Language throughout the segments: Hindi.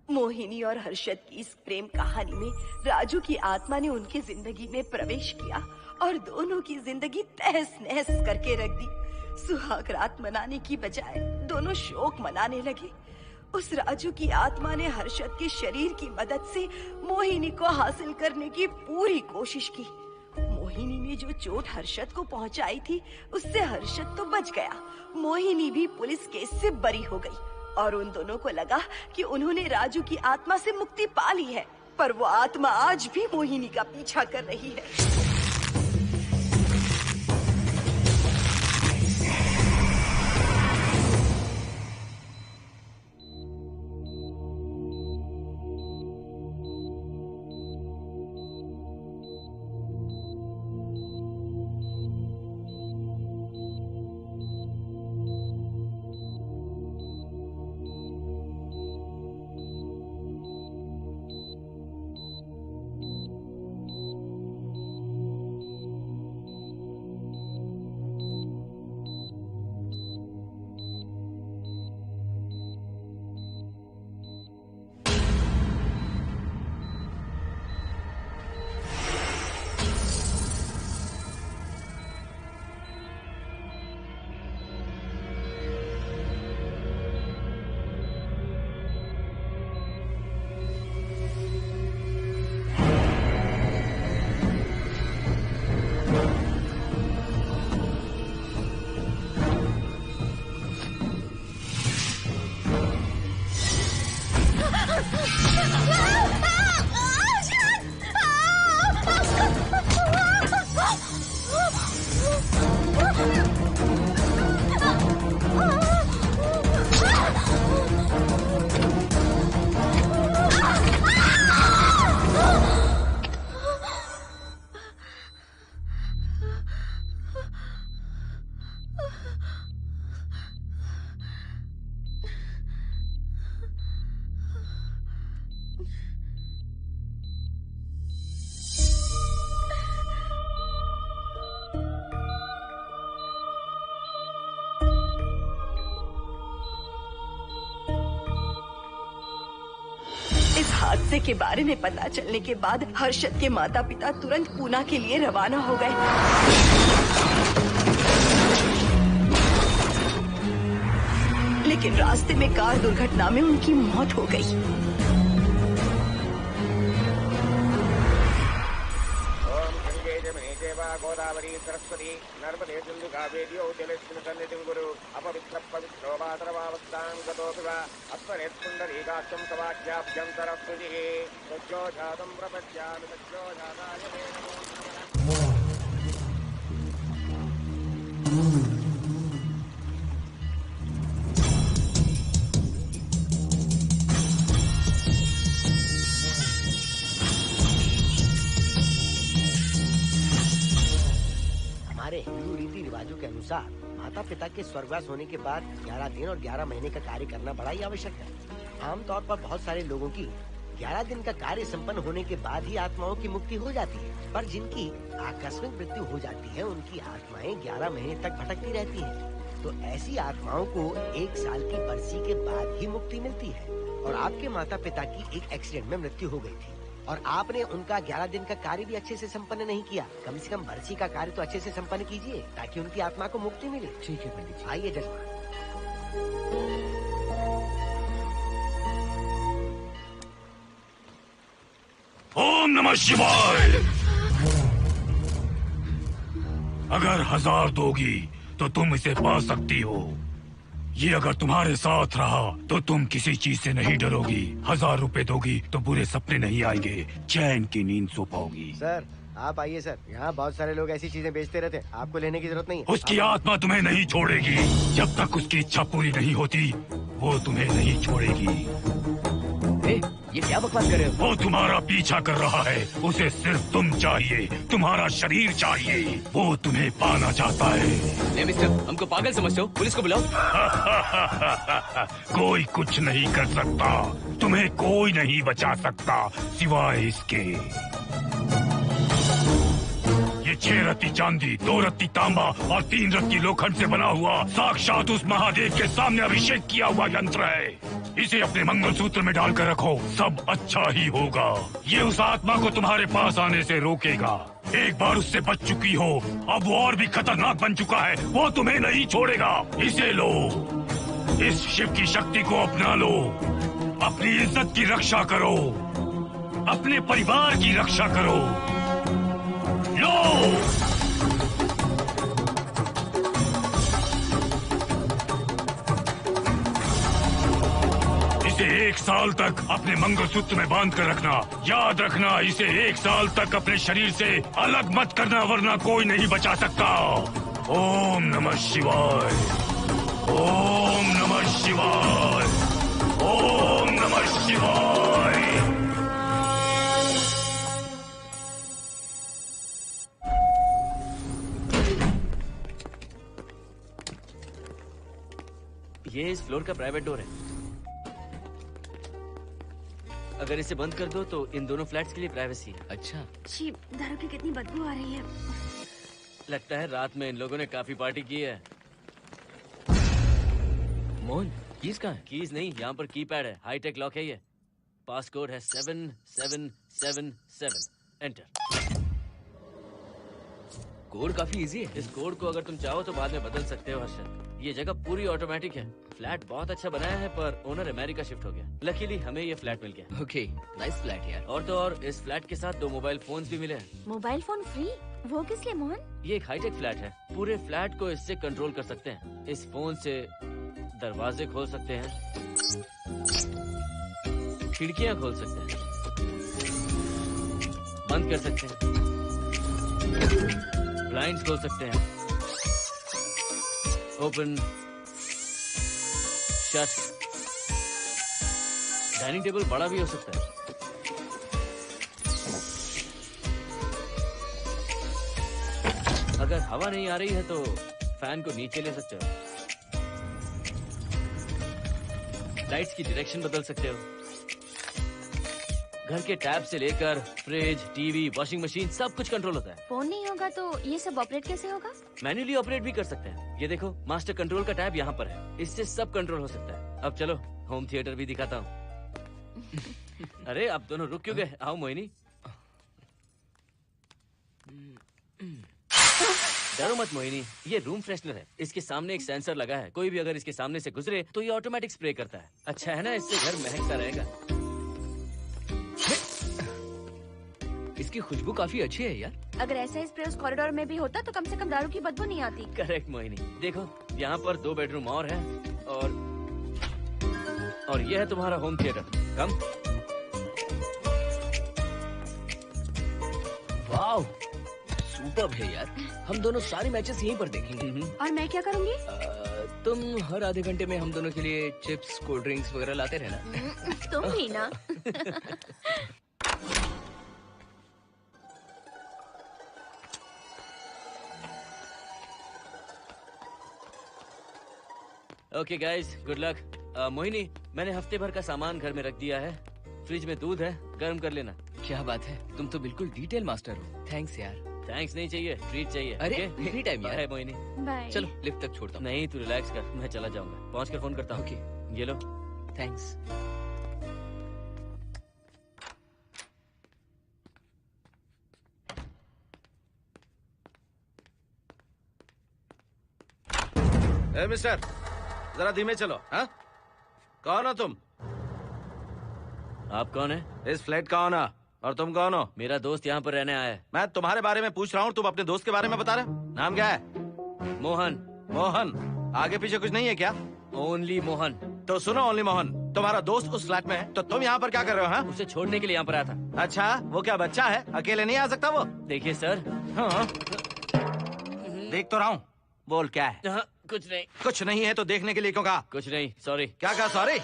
मोहिनी और हर्षद की इस प्रेम कहानी में राजू की आत्मा ने उनकी जिंदगी में प्रवेश किया और दोनों की जिंदगी तहस नहस करके रख दी। सुहाग रात मनाने की बजाय दोनों शोक मनाने लगे। उस राजू की आत्मा ने हर्षद के शरीर की मदद से मोहिनी को हासिल करने की पूरी कोशिश की। मोहिनी ने जो चोट हर्षद को पहुंचाई थी उससे हर्षद तो बच गया, मोहिनी भी पुलिस केस से बरी हो गई और उन दोनों को लगा कि उन्होंने राजू की आत्मा से मुक्ति पा ली है, पर वो आत्मा आज भी मोहिनी का पीछा कर रही है। इस हादसे के बारे में पता चलने के बाद हर्षद के माता पिता तुरंत पूना के लिए रवाना हो गए। लेकिन रास्ते में कार दुर्घटना में उनकी मौत हो गई। गोदावरी सरस्वती नर्मदे सिंधु कावेरी जलेस्मिन् सन्निधिं कुरु अपवित्र पवित्रो वातरवावस्थां गतोऽपि वा अस्मरेत् पुण्डरीकाक्षं तवाख्याभ्यन्तरस्तुतिः सज्जो जातं प्रपद्यामि सज्जो जाताय मे नमो नमः। हमारे हिंदू रीति रिवाजों के अनुसार माता पिता के स्वर्गवास होने के बाद 11 दिन और 11 महीने का कार्य करना बड़ा ही आवश्यक है। आमतौर पर बहुत सारे लोगों की 11 दिन का कार्य संपन्न होने के बाद ही आत्माओं की मुक्ति हो जाती है, पर जिनकी आकस्मिक मृत्यु हो जाती है उनकी आत्माएं 11 महीने तक भटकती रहती हैं। तो ऐसी आत्माओं को 1 साल की बरसी के बाद ही मुक्ति मिलती है। और आपके माता पिता की एक एक्सीडेंट में मृत्यु हो गई थी और आपने उनका 11 दिन का कार्य भी अच्छे से संपन्न नहीं किया। कम से कम बरसी का कार्य तो अच्छे से संपन्न कीजिए ताकि उनकी आत्मा को मुक्ति मिले। ठीक है पंडित जी। आइए जजमान। ओम नमः शिवाय। अगर 1000 दोगी तो तुम इसे पा सकती हो। ये अगर तुम्हारे साथ रहा तो तुम किसी चीज से नहीं डरोगी। 1000 रुपए दोगी तो बुरे सपने नहीं आएंगे, चैन की नींद सो पाओगी। सर आप आइए सर, यहाँ बहुत सारे लोग ऐसी चीजें बेचते रहते हैं, आपको लेने की जरूरत नहीं है। उसकी आत्मा तुम्हें नहीं छोड़ेगी जब तक उसकी इच्छा पूरी नहीं होती, वो तुम्हें नहीं छोड़ेगी। ये क्या बकवास कर रहे हो? वो तुम्हारा पीछा कर रहा है, उसे सिर्फ तुम चाहिए, तुम्हारा शरीर चाहिए, वो तुम्हें पाना चाहता है। मिस्टर, हमको पागल समझते हो? पुलिस को बुलाओ। कोई कुछ नहीं कर सकता, तुम्हें कोई नहीं बचा सकता सिवाय इसके। ये 6 रत्ती चांदी, 2 रत्ती तांबा और 3 रत्ती लोखंड से बना हुआ साक्षात उस महादेव के सामने अभिषेक किया हुआ यंत्र है। इसे अपने मंगलसूत्र में डालकर रखो, सब अच्छा ही होगा। ये उस आत्मा को तुम्हारे पास आने से रोकेगा। एक बार उससे बच चुकी हो, अब वो और भी खतरनाक बन चुका है, वो तुम्हें नहीं छोड़ेगा। इसे लो, इस शिव की शक्ति को अपना लो, अपनी इज्जत की रक्षा करो, अपने परिवार की रक्षा करो। लो! इसे 1 साल तक अपने मंगलसूत्र में बांध कर रखना। याद रखना, इसे 1 साल तक अपने शरीर से अलग मत करना, वरना कोई नहीं बचा सकता। ओम नमः शिवाय, ओम नमः शिवाय, ओम नमः शिवाय। ये इस फ्लोर का प्राइवेट डोर है। अगर इसे बंद कर दो तो इन दोनों फ्लैट्स के लिए प्राइवेसी है। अच्छा, छी, दारू की कितनी बदबू आ रही है। लगता है रात में इन लोगों ने काफी पार्टी की है। मोहन, कीज कहाँ है? कीज नहीं, यहाँ पर कीपैड है, हाईटेक लॉक है ये। पास कोड है 7777। एंटर। कोड काफी इजी है। इस कोड को अगर तुम चाहो तो बाद में बदल सकते हो हर्षद। ये जगह पूरी ऑटोमेटिक है। फ्लैट बहुत अच्छा बनाया है, पर ओनर अमेरिका शिफ्ट हो गया। लकीली हमें ये फ्लैट मिल गया। ओके, नाइस फ्लैट यार। और तो और इस फ्लैट के साथ 2 मोबाइल फोन्स भी मिले हैं। Mobile phone free? वो किस लिए मोहन? ये एक हाईटेक फ्लैट है, पूरे फ्लैट को इससे कंट्रोल कर सकते हैं। इस फोन से दरवाजे खोल सकते हैं, खिड़कियां खोल सकते हैं, बंद कर सकते हैं, ब्लाइंड्स खोल सकते हैं, ओपन, शट। डाइनिंग टेबल बड़ा भी हो सकता है। अगर हवा नहीं आ रही है तो फैन को नीचे ले सकते हो। लाइट्स की डायरेक्शन बदल सकते हो। घर के टैब से लेकर फ्रिज, टीवी, वॉशिंग मशीन सब कुछ कंट्रोल होता है। फोन नहीं होगा तो ये सब ऑपरेट कैसे होगा? मैन्युअली ऑपरेट भी कर सकते हैं। ये देखो, मास्टर कंट्रोल का टैब यहाँ पर है, इससे सब कंट्रोल हो सकता है। अब चलो होम थिएटर भी दिखाता हूँ। अरे आप दोनों रुक क्यों गए? आओ मोहिनी। डरो मत मोहिनी, ये रूम फ्रेशनर है। इसके सामने एक सेंसर लगा है, कोई भी अगर इसके सामने से गुजरे तो ये ऑटोमेटिक स्प्रे करता है। अच्छा है ना, इससे घर महकता रहेगा। इसकी खुशबू काफी अच्छी है यार। अगर ऐसा स्प्रे उस कॉरिडोर में भी होता तो कम से कम दारू की बदबू नहीं आती। करेक्ट मोहिनी। देखो यहाँ पर 2 बेडरूम और है, और ये है तुम्हारा होम थिएटर। कम। वाओ, सुपर्ब है यार। हम दोनों सारे मैचेस यहीं पर देखेंगे। और मैं क्या करूँगी? तुम हर आधे घंटे में हम दोनों के लिए चिप्स, कोल्ड ड्रिंक्स वगैरह लाते रहना। तुम ही ना। Okay guys, good luck. Mohini, मैंने हफ्ते भर का सामान घर में रख दिया है। फ्रिज में दूध है, गर्म कर लेना। क्या बात है, तुम तो बिल्कुल डिटेल मास्टर हो। थैंक्स यार। थैंक्स नहीं चाहिए, ट्रीट चाहिए। अरे okay? एनी टाइम यार। बाय मोहिनी। बाय। चलो लिफ्ट तक छोड़ता हूँ। नहीं, तू रिलैक्स कर, मैं चला जाऊंगा। पहुंच कर फोन करता हूँ। ओके, ये लो। थैंक्स। ए मिस्टर, जरा धीमे चलो। हाँ, कौन हो तुम? आप कौन है? इस फ्लैट का ओनर। और तुम कौन हो? मेरा दोस्त यहाँ पर रहने आया है। मैं तुम्हारे बारे में पूछ रहा हूँ, तुम अपने दोस्त के बारे में बता रहे हो। नाम क्या है? मोहन। मोहन? आगे पीछे कुछ नहीं है क्या? ओनली मोहन। तो सुनो ओनली मोहन, तुम्हारा दोस्त उस फ्लैट में है, तो तुम यहाँ पर क्या कर रहे हो? हाँ? उसे छोड़ने के लिए यहाँ पर आया था। अच्छा, वो क्या बच्चा है? अकेले नहीं आ सकता वो? देखिए सर। हाँ। देख तो रहा हूँ, बोल क्या है? हाँ, कुछ नहीं। कुछ नहीं है तो देखने के लिए क्यों कहा? कुछ नहीं, सॉरी। क्या कहा? सॉरी?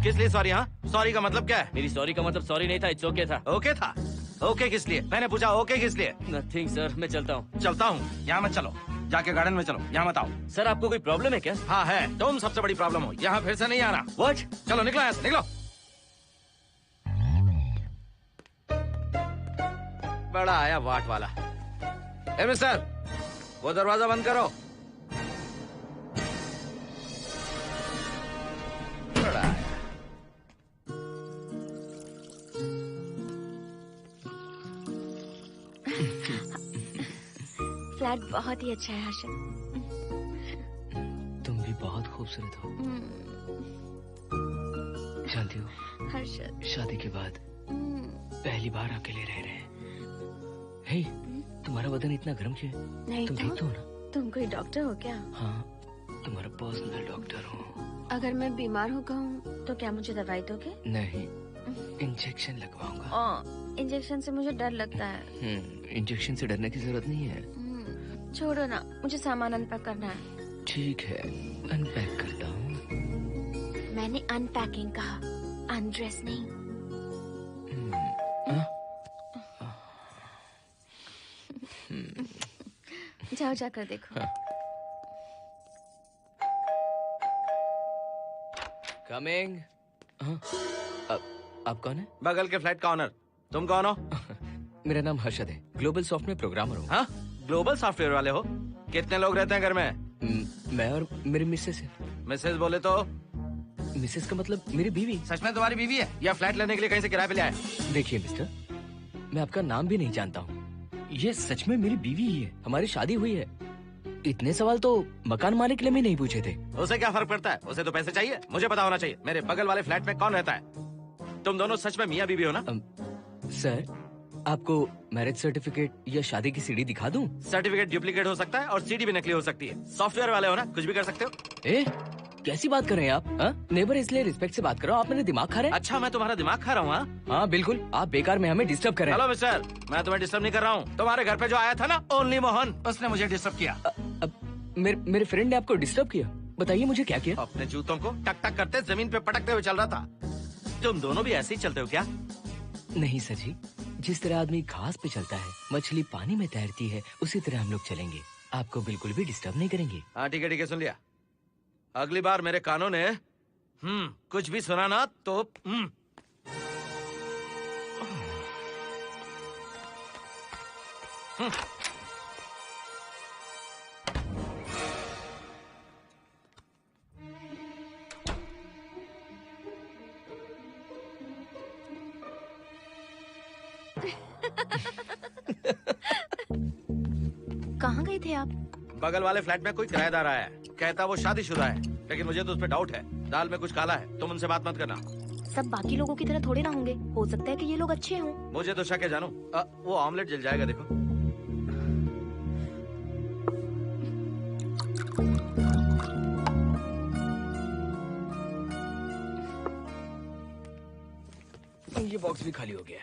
किस लिए सॉरी? हाँ, सॉरी का मतलब क्या है? मेरी सॉरी का मतलब सॉरी नहीं था, इट्स ओके था। ओके था? ओके किस लिए? मैंने पूछा ओके किस लिए? नथिंग सर, मैं चलता हूँ। चलता हूँ? यहाँ मत चलो, जाके गार्डन में चलो, यहाँ मत आओ। सर आपको कोई प्रॉब्लम है क्या? हाँ है, तुम सबसे बड़ी प्रॉब्लम हो। यहाँ फिर से नहीं आना। व्हाट? चलो निकलो यहाँ से, निकलो। बड़ा आया वाट वाला। ए मिस्टर, वो दरवाजा बंद करो। बड़ा आया। फ्लैट बहुत ही अच्छा है हर्षद। तुम भी बहुत खूबसूरत हो। जानती हो, हर्षद शादी के बाद पहली बार अकेले रह रहे हैं। हे, तुम्हारा बदन इतना गर्म क्यों है? नहीं तुम तो देखते हो ना? तुम कोई डॉक्टर हो क्या? हाँ, तुम्हारा पर्सनल डॉक्टर हूँ। अगर मैं बीमार हो गऊँ तो क्या मुझे दवाई दोगे? नहीं, इंजेक्शन लगवाऊंगा। इंजेक्शन से मुझे डर लगता है। इंजेक्शन से डरने की जरूरत नहीं है। छोड़ो ना, मुझे सामान अनपैक करना है। ठीक है, अनपैक करता हूँ। मैंने अनपैकिंग कहा, अनड्रेस नहीं। जाओ जाकर देखो। कमिंग। आप कौन है? बगल के फ्लैट का ऑनर। तुम कौन हो? मेरा नाम हर्षद है, ग्लोबल सॉफ्टवेयर प्रोग्रामर हूँ। हाँ, ग्लोबल सॉफ्टवेयर वाले हो? कितने लोग रहते हैं घर में? मैं और मेरी मिसेस है। मिसेज बोले तो? मिसेस का मतलब मेरी बीवी। सच में तुम्हारी बीवी है या फ्लैट लेने के लिए कहीं से किराए पे ले आए? देखिए मिस्टर, मैं आपका नाम भी नहीं जानता हूँ। ये सच में मेरी बीवी ही है, हमारी शादी हुई है। इतने सवाल तो मकान मालिक ने भी नहीं पूछे थे। उसे क्या फर्क पड़ता है? उसे तो पैसे चाहिए। मुझे पता होना चाहिए मेरे बगल वाले फ्लैट में कौन रहता है। तुम दोनों सच में मियाँ बीवी हो ना? सर, आपको मैरिज सर्टिफिकेट या शादी की सीडी दिखा दूं? सर्टिफिकेट डुप्लीकेट हो सकता है और सीडी भी नकली हो सकती है। सॉफ्टवेयर वाले हो ना, कुछ भी कर सकते हो। ए, कैसी बात कर रहे हैं आप? नेबर, इसलिए रिस्पेक्ट से बात करो। आप मेरे दिमाग खा रहे हैं? अच्छा, मैं तुम्हारा दिमाग खा रहा हूँ? हाँ बिल्कुल, आप बेकार में हमें डिस्टर्ब कर रहे हैं। हेलो मिस्टर, मैं तुम्हें डिस्टर्ब नहीं कर रहा हूँ। तुम्हारे घर पे जो आया था ना, ओनली मोहन, उसने मुझे डिस्टर्ब किया। मेरे फ्रेंड ने आपको डिस्टर्ब किया? बताइए मुझे क्या किया? अपने जूतों को टक टक करते जमीन पे पटकते हुए चल रहा था। तुम दोनों भी ऐसे ही चलते हो क्या? नहीं सर जी, जिस तरह आदमी घास पे चलता है, मछली पानी में तैरती है, उसी तरह हम लोग चलेंगे। आपको बिल्कुल भी डिस्टर्ब नहीं करेंगे। हाँ ठीक है, सुन लिया। अगली बार मेरे कानों ने कुछ भी सुना ना तो कहाँ गए थे आप? बगल वाले फ्लैट में कोई किराएदार आया है, कहता वो शादीशुदा है, लेकिन मुझे तो उस पर डाउट है। दाल में कुछ काला है, तुम उनसे बात मत करना। सब बाकी लोगों की तरह थोड़े ना होंगे, हो सकता है कि ये लोग अच्छे हों। मुझे तो शक है जानू। वो ऑमलेट जल जाएगा, देखो। ये बॉक्स भी खाली हो गया।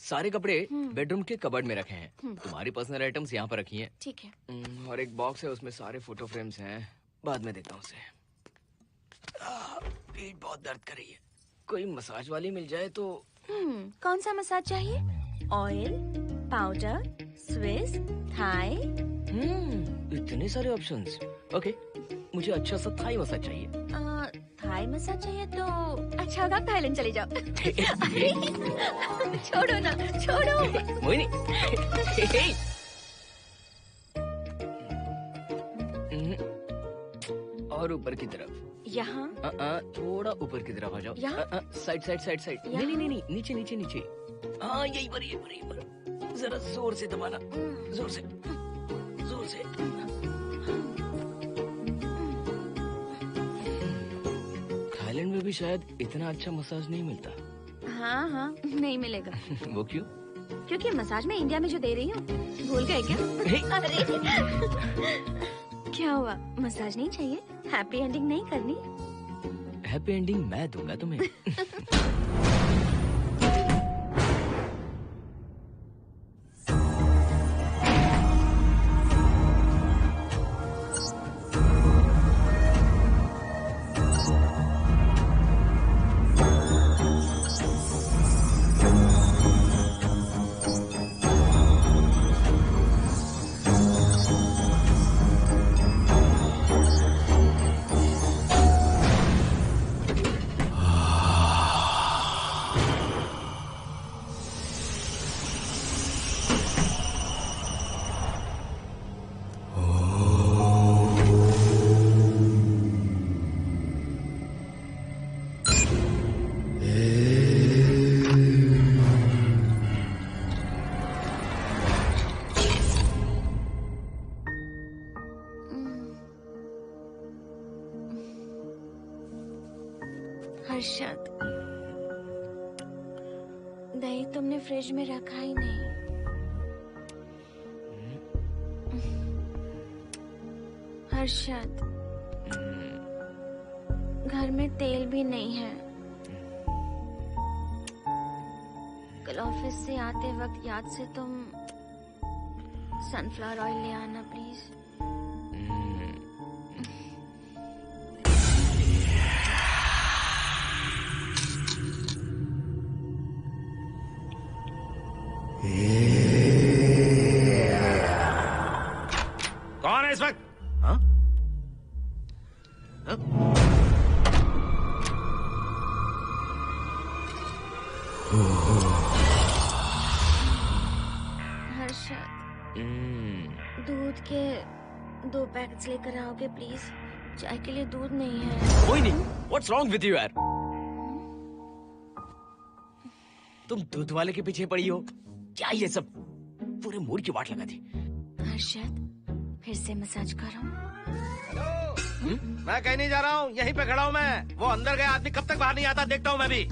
सारे कपड़े बेडरूम के कबर्ड में रखे हैं। तुम्हारी पर्सनल आइटम्स यहाँ पर रखी हैं। ठीक है। और एक बॉक्स है, उसमें सारे फोटो फ्रेम्स हैं। बाद में देता हूँ उसे। पीठ बहुत दर्द कर रही है, कोई मसाज वाली मिल जाए तो। कौन सा मसाज चाहिए? Oil, powder, Swiss, Thai? इतने सारे ऑप्शंस। ओके, मुझे अच्छा सा थाई मसाज चाहिए। थाई मसाज चाहिए तो अच्छा होगा थाईलैंड चले जाओ। अरे छोड़ो ना, छोड़ो। मोहिनी। और ऊपर की तरफ। यहाँ? थोड़ा ऊपर की तरफ आ जाओ। यहाँ? Side side side side. नहीं नहीं नहीं, नीचे नीचे नीचे। हाँ यही पर, यही पर, यही पर। जरा जोर से दबाना, जोर से, जोर से। थाईलैंड में भी शायद इतना अच्छा मसाज नहीं मिलता। हाँ हाँ, नहीं मिलेगा। वो क्यों? क्योंकि मसाज मैं इंडिया में जो दे रही हूँ, भूल गए क्या? अरे क्या हुआ, मसाज नहीं चाहिए? हैप्पी एंडिंग नहीं करनी? हैप्पी एंडिंग मैं दूंगा तुम्हें। हर्षद, दही तुमने फ्रिज में रखा ही नहीं। हर्षद, घर में तेल भी नहीं है। कल ऑफिस से आते वक्त याद से तुम सनफ्लावर ऑयल ले आना प्लीज। कौन है इस वक्त? हाँ? हाँ? हर्षद, दूध के 2 पैकेट्स लेकर आओगे प्लीज? चाय के लिए दूध नहीं है। कोई नहीं। What's wrong with you यार? तुम दूध वाले के पीछे पड़ी हो? क्या ये सब? पूरे मूड की वाट लगा दी। हर्षद, फिर से मसाज करो। मैं कहीं नहीं जा रहा हूँ, यहीं पे खड़ा हूँ मैं। वो अंदर गया आदमी कब तक बाहर नहीं आता, देखता हूँ मैं भी।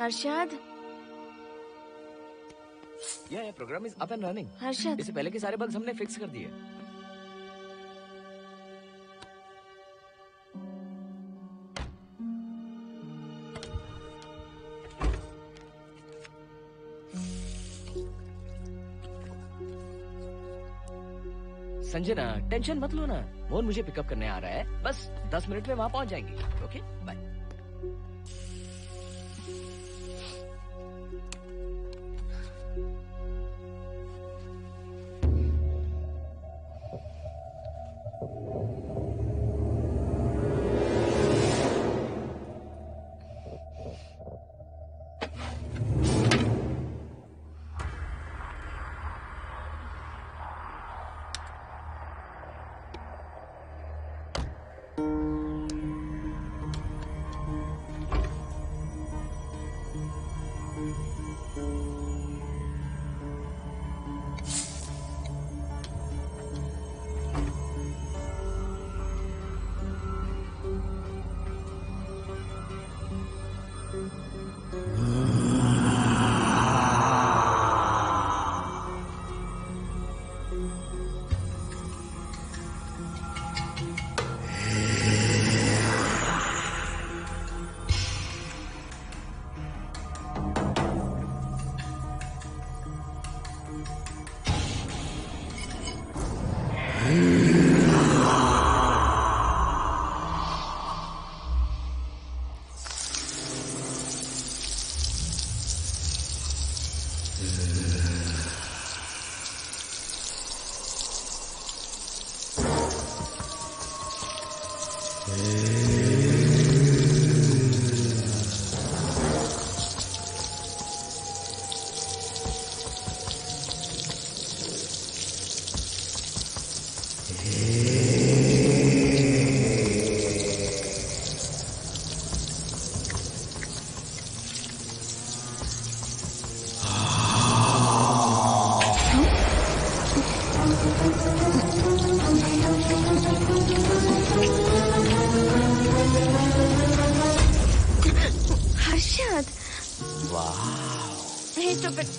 हर्षद, ये program is up and running. Harshad, इससे पहले के सारे बग्स हमने फिक्स कर दिए। संजना, टेंशन मत लो ना, मोहन मुझे पिकअप करने आ रहा है, बस 10 मिनट में वहां पहुंच जाएंगे। Okay, bye.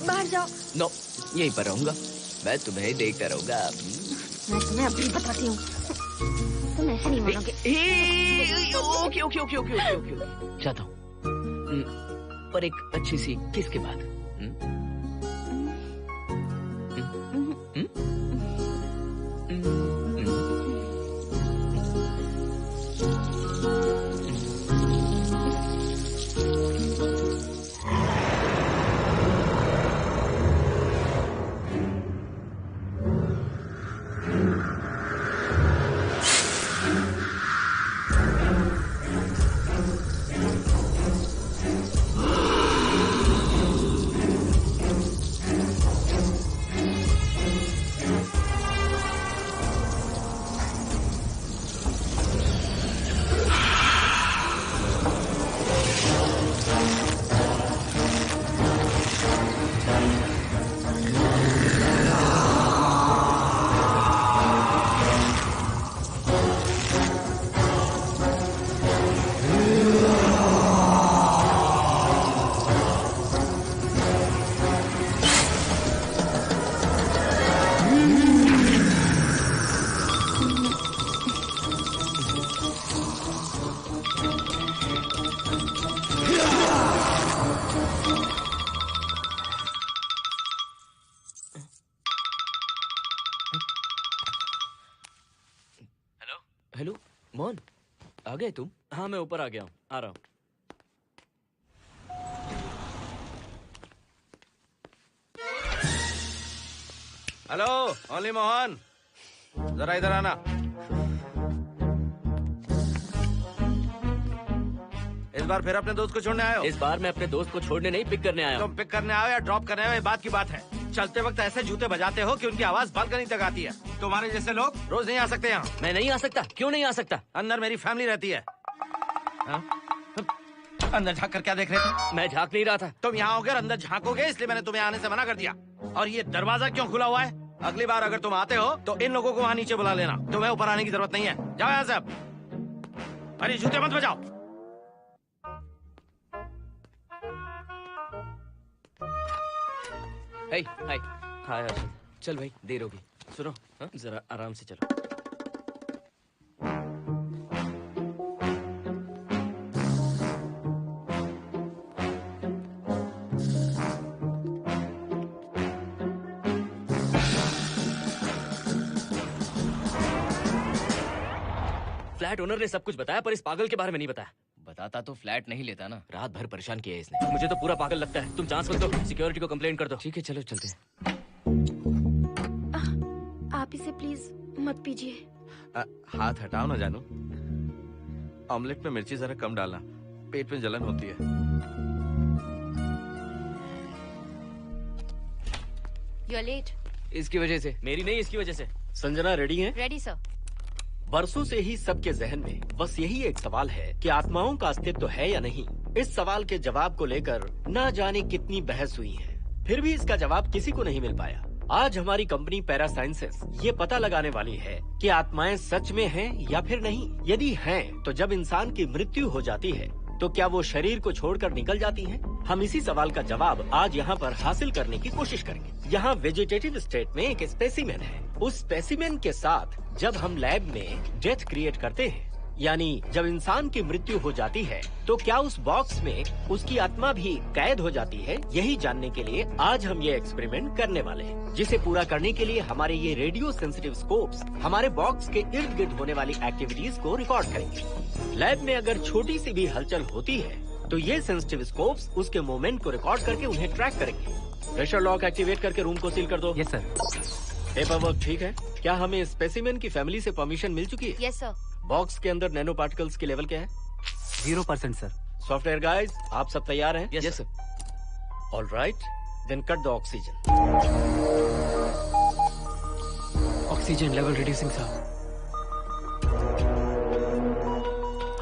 बाहर जाओ। नो, यहीं पर रहूंगा, मैं तुम्हें देखता रहूंगा। मैं तुम्हें अभी बताती हूँ, तुम ऐसे नहीं मानोगे। Okay okay okay okay okay okay, चाहता हूँ, पर एक अच्छी सी किस के बाद। हेलो मोहन, आ गए तुम? हाँ, मैं ऊपर आ गया हूँ, आ रहा हूँ। हेलो, ओनली मोहन, जरा इधर आना। इस बार फिर अपने दोस्त को छोड़ने आए हो? इस बार मैं अपने दोस्त को छोड़ने नहीं, पिक करने आया हूँ। तुम पिक करने आए हो या ड्रॉप करने आए हो, ये बात की बात है। चलते वक्त ऐसे जूते बजाते हो कि उनकी आवाज बालकनी तक आती है। तुम्हारे जैसे लोग रोज नहीं आ सकते यहाँ। मैं नहीं आ सकता? क्यों नहीं आ सकता? अंदर मेरी फैमिली रहती है। अंदर झाँक कर क्या देख रहे थे? मैं झाँक नहीं रहा था। तुम यहाँ होकर अंदर झाँकोगे, इसलिए मैंने तुम्हें आने से मना कर दिया। और ये दरवाजा क्यों खुला हुआ है? अगली बार अगर तुम आते हो तो इन लोगों को वहाँ नीचे बुला लेना। तुम्हें ऊपर आने की जरूरत नहीं है। जाओ यहाँ से अब। अरे जूते मत बजाओ। हाय हाय। हाय हर्षद। चल भाई, देर होगी। सुनो, जरा आराम से चलो। फ्लैट ओनर ने सब कुछ बताया, पर इस पागल के बारे में नहीं बताया। बताता तो फ्लैट नहीं लेता ना। रात भर परेशान किया है इसने। मुझे तो पूरा पागल लगता है। तुम चांस मत दो, सिक्योरिटी को कंप्लेंट कर दो। ठीक है, चलो चलते हैं। आप इसे प्लीज मत पीजिए। हाथ हटाओ ना जानू। ऑमलेट में मिर्ची जरा कम डालना, पेट में जलन होती है। You are late. इसकी वजह से। मेरी नहीं, इसकी वजह से। संजना रेडी हैं? Ready sir. बरसों से ही सबके जहन में बस यही एक सवाल है कि आत्माओं का अस्तित्व है या नहीं। इस सवाल के जवाब को लेकर ना जाने कितनी बहस हुई है, फिर भी इसका जवाब किसी को नहीं मिल पाया। आज हमारी कंपनी पैरा साइंसेस ये पता लगाने वाली है कि आत्माएं सच में हैं या फिर नहीं। यदि हैं, तो जब इंसान की मृत्यु हो जाती है तो क्या वो शरीर को छोड़कर निकल जाती हैं? हम इसी सवाल का जवाब आज यहाँ पर हासिल करने की कोशिश करेंगे। यहाँ वेजिटेटिव स्टेट में एक स्पेसिमेन है। उस स्पेसिमेन के साथ जब हम लैब में डेथ क्रिएट करते हैं, यानी जब इंसान की मृत्यु हो जाती है, तो क्या उस बॉक्स में उसकी आत्मा भी कैद हो जाती है? यही जानने के लिए आज हम ये एक्सपेरिमेंट करने वाले हैं, जिसे पूरा करने के लिए हमारे ये रेडियो सेंसिटिव स्कोप्स हमारे बॉक्स के इर्द गिर्द होने वाली एक्टिविटीज को रिकॉर्ड करेंगे। लैब में अगर छोटी सी भी हलचल होती है तो ये सेंसिटिव स्कोप्स उसके मूवमेंट को रिकॉर्ड करके उन्हें ट्रैक करेंगे। प्रेशर लॉक एक्टिवेट करके रूम को सील कर दो। Yes sir. पेपर वर्क ठीक है? क्या हमें स्पेसिमेन की फैमिली से परमिशन मिल चुकी है? Yes sir. बॉक्स के अंदर नैनो पार्टिकल्स की लेवल क्या है? 0% सर। सॉफ्टवेयर गाइस, आप सब तैयार हैं? Yes sir. All right, then cut the oxygen. Oxygen level reducing sir.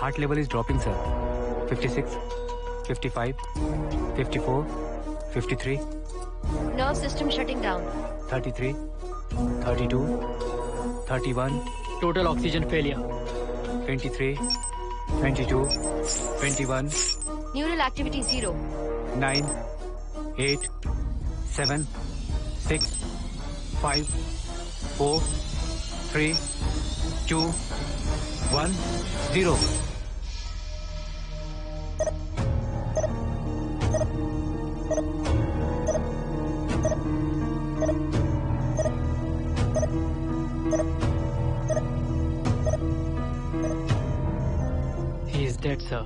Heart level is dropping sir. 56, 55, 54, 53, nerve system shutting down. 33, 32, 31. Total oxygen failure. 23, 22, 21, neural activity 0। 9, 8, 7, 6, 5, 4, 3, 2, 1, 0. He is dead, sir.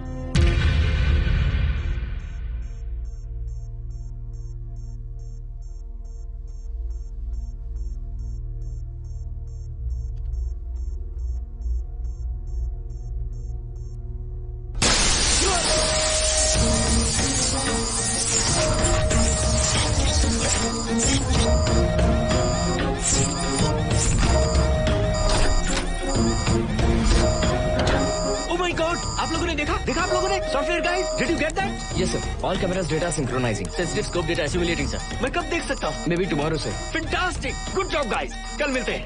आप लोगों ने देखा आप लोगों ने? Software guys, did you get that? Yes sir. All cameras data synchronizing. Sensitive scope data simulating sir. मैं कब देख सकता हूँ? Maybe tomorrow sir. Fantastic, good job guys, कल मिलते हैं।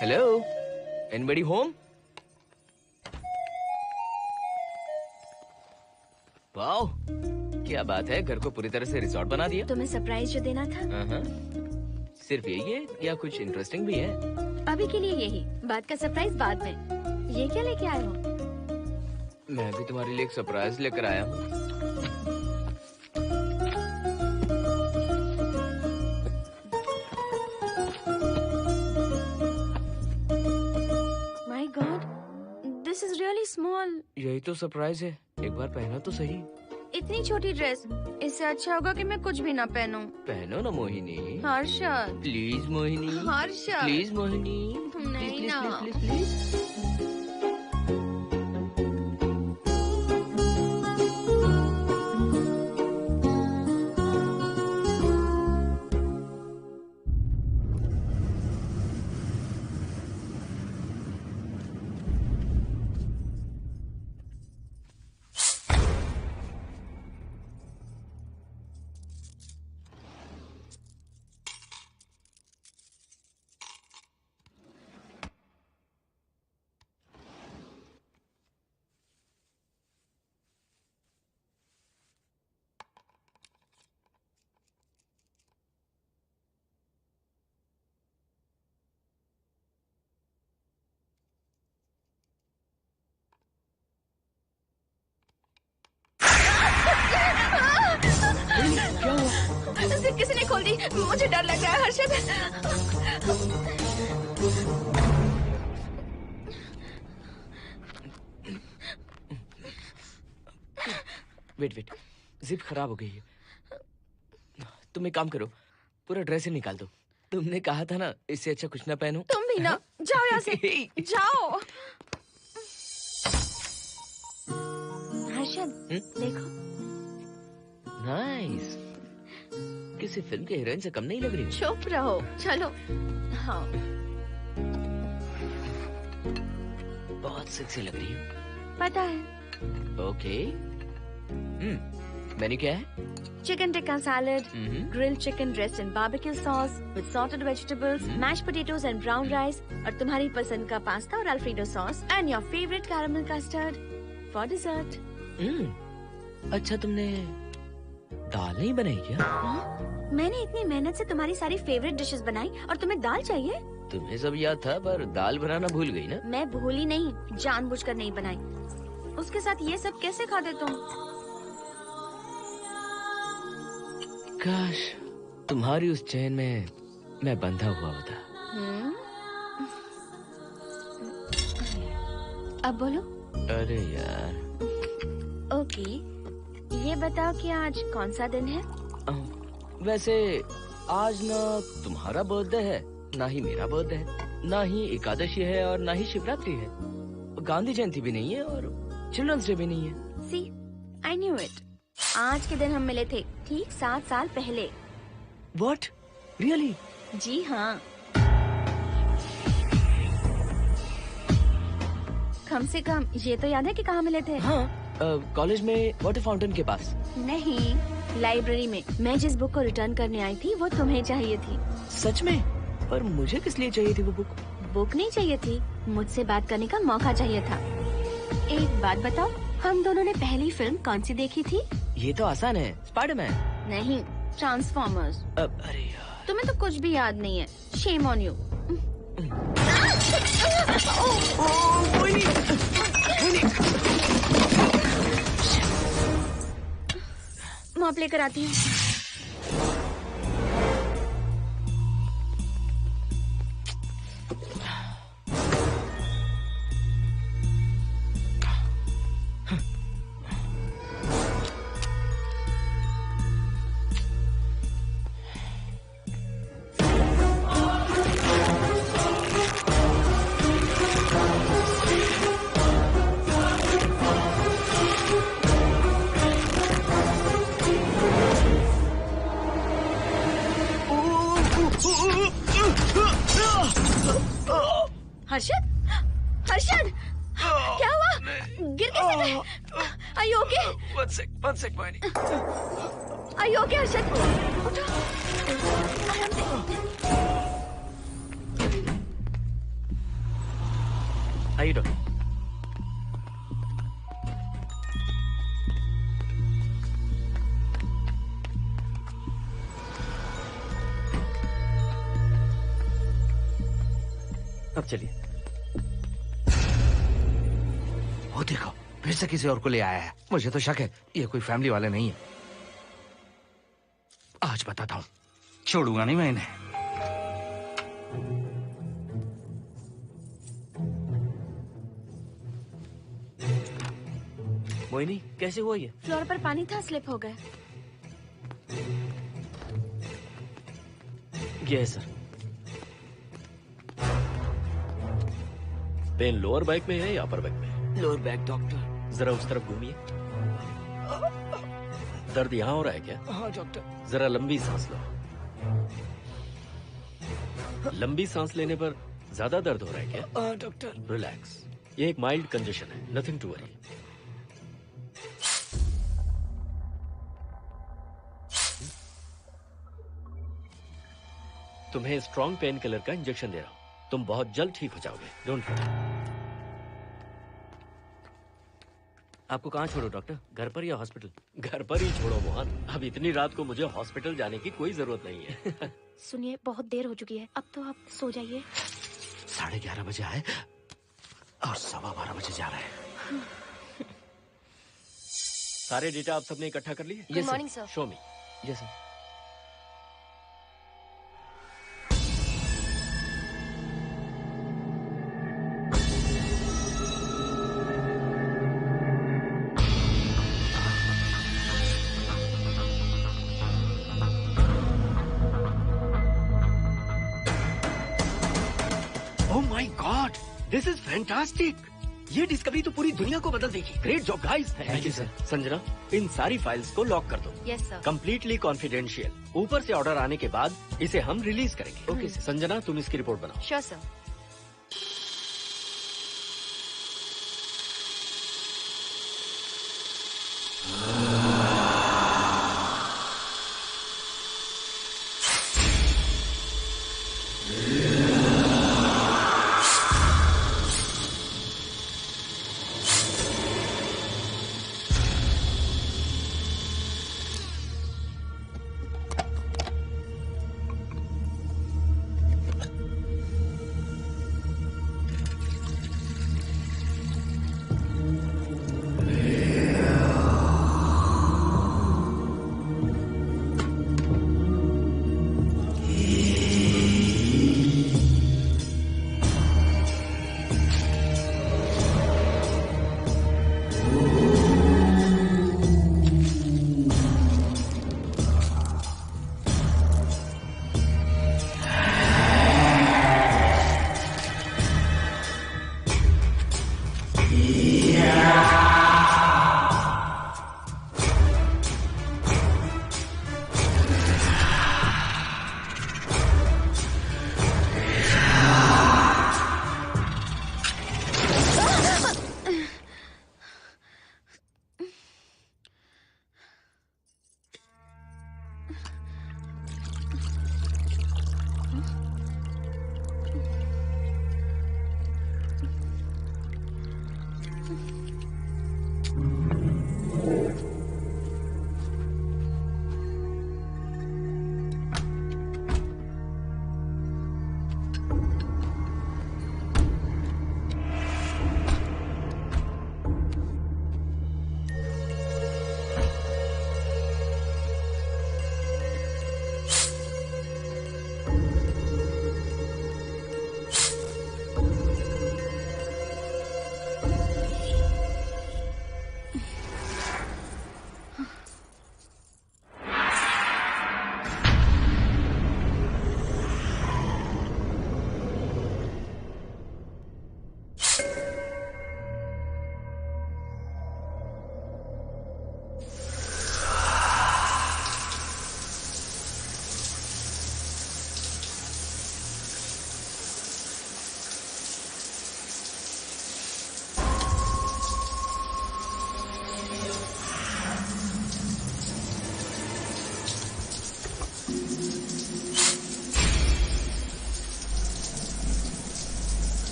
Hello? Anybody home? वाओ, क्या बात है, घर को पूरी तरह से रिसोर्ट बना दिया। तुम्हें सरप्राइज जो देना था। सिर्फ यही है या कुछ इंटरेस्टिंग भी है? अभी के लिए यही, बात का सरप्राइज बाद में। ये क्या लेके आए हो? मैं भी तुम्हारे लिए एक सरप्राइज लेकर आया हूँ। My God, this is really small. यही तो सरप्राइज है, एक बार पहना तो सही। इतनी छोटी ड्रेस, इससे अच्छा होगा कि मैं कुछ भी ना पहनूं। पहनो ना मोहिनी। हर्षद, प्लीज मोहिनी। हर्षद, प्लीज मोहिनी। नहीं प्लीज, ना। Please, please, please. किसी ने खोल दी। मुझे डर लग रहा है हर्षद। वेट, जिप खराब हो गई है। तुम एक काम करो, पूरा ड्रेस ही निकाल दो। तुमने कहा था ना इससे अच्छा कुछ ना पहनो। तुम भी ना, जाओ यहाँ से, जाओ। हर्षद, देखो। नाइस। किसी फिल्म के हीरोइन से कम नहीं लग रही। चुप रहो, चलो। हाँ, बहुत सेक्सी लग रही हो। पता है। ओके। मेन्यू क्या है? Chicken tikka salad, grilled chicken dressed in barbecue sauce with sauteed vegetables, mashed potatoes and brown rice, और तुम्हारी पसंद का पास्ता और alfredo sauce, and your favourite caramel custard for dessert. अच्छा, तुमने दाल नहीं बनाई क्या? मैंने इतनी मेहनत से तुम्हारी सारी फेवरेट डिशेस बनाई और तुम्हें दाल चाहिए? तुम्हें सब याद था पर दाल बनाना भूल गई ना? मैं भूली नहीं, जानबूझकर नहीं बनाई। उसके साथ ये सब कैसे खाते तुम? काश तुम्हारी उस चैन में मैं बंधा हुआ होता। अब बोलो। अरे यार। ओके, ये बताओ कि आज कौन सा दिन है? वैसे आज ना तुम्हारा बर्थडे है, ना ही मेरा बर्थडे है, ना ही एकादशी है और ना ही शिवरात्रि है, गांधी जयंती भी नहीं है और चिल्ड्रंस डे भी नहीं है। सी, आई न्यू इट। आज के दिन हम मिले थे, ठीक 7 साल पहले। What? Really? जी हाँ। कम से कम ये तो याद है कि कहाँ मिले थे? हाँ, कॉलेज में वाटर फाउंटेन के पास। नहीं, लाइब्रेरी में। मैं जिस बुक को रिटर्न करने आई थी वो तुम्हें चाहिए थी। सच में? पर मुझे किस लिए चाहिए थी वो बुक? बुक नहीं चाहिए थी, मुझसे बात करने का मौका चाहिए था। एक बात बताओ, हम दोनों ने पहली फिल्म कौन सी देखी थी? ये तो आसान है, स्पाइडरमैन। नहीं, ट्रांसफॉर्मर्स। अरे यार, तुम्हें तो कुछ भी याद नहीं है। Shame on you. मॉप लेकर आती हूँ। हर्षद, हर्षद, क्या हुआ? गिर कैसे गए? Are you okay? One sec, Moini. Are you okay, Harshad? उठो, आराम से। आइए डॉक्टर। अब चलिए। वो देखो, फिर से किसी और को ले आया है। मुझे तो शक है ये कोई फैमिली वाले नहीं है। आज बताता हूँ, छोड़ूंगा नहीं मैं इन्हें। मोहिनी, कैसे हुआ ये? फ्लोर पर पानी था, स्लिप हो गए। ये है सर। पेन लोअर बैक में है या अपर बैक में? Lower back doctor. जरा उस तरफ घूमिए। दर्द यहाँ हो रहा है क्या? हाँ डॉक्टर। जरा लंबी सांस लो। लंबी सांस लेने पर ज्यादा दर्द हो रहा है क्या? हाँ डॉक्टर। रिलैक्स, ये एक माइल्ड कंजेशन है, नथिंग टू वरी। तुम्हें स्ट्रॉन्ग पेन किलर का इंजेक्शन दे रहा हूं। तुम बहुत जल्द ठीक हो जाओगे, डोंट वरी। आपको कहाँ छोड़ो डॉक्टर, घर पर या हॉस्पिटल? घर पर ही छोड़ो मोहन, अब इतनी रात को मुझे हॉस्पिटल जाने की कोई जरूरत नहीं है। सुनिए, बहुत देर हो चुकी है, अब तो आप सो जाइए। 11:30 बजे आए और 12:15 बजे जा रहे हैं। सारे डेटा आप सबने इकट्ठा कर लिए? Good morning sir. Show me. Yes sir. This is fantastic. ये डिस्कवरी तो पूरी दुनिया को बदल देगी। Great job guys. Thank you sir. Sanjana, इन सारी फाइल्स को लॉक कर दो। Yes sir. Completely confidential. ऊपर से ऑर्डर आने के बाद इसे हम रिलीज करेंगे। Okay sir. संजना, तुम इसकी रिपोर्ट बनाओ। Sure sir.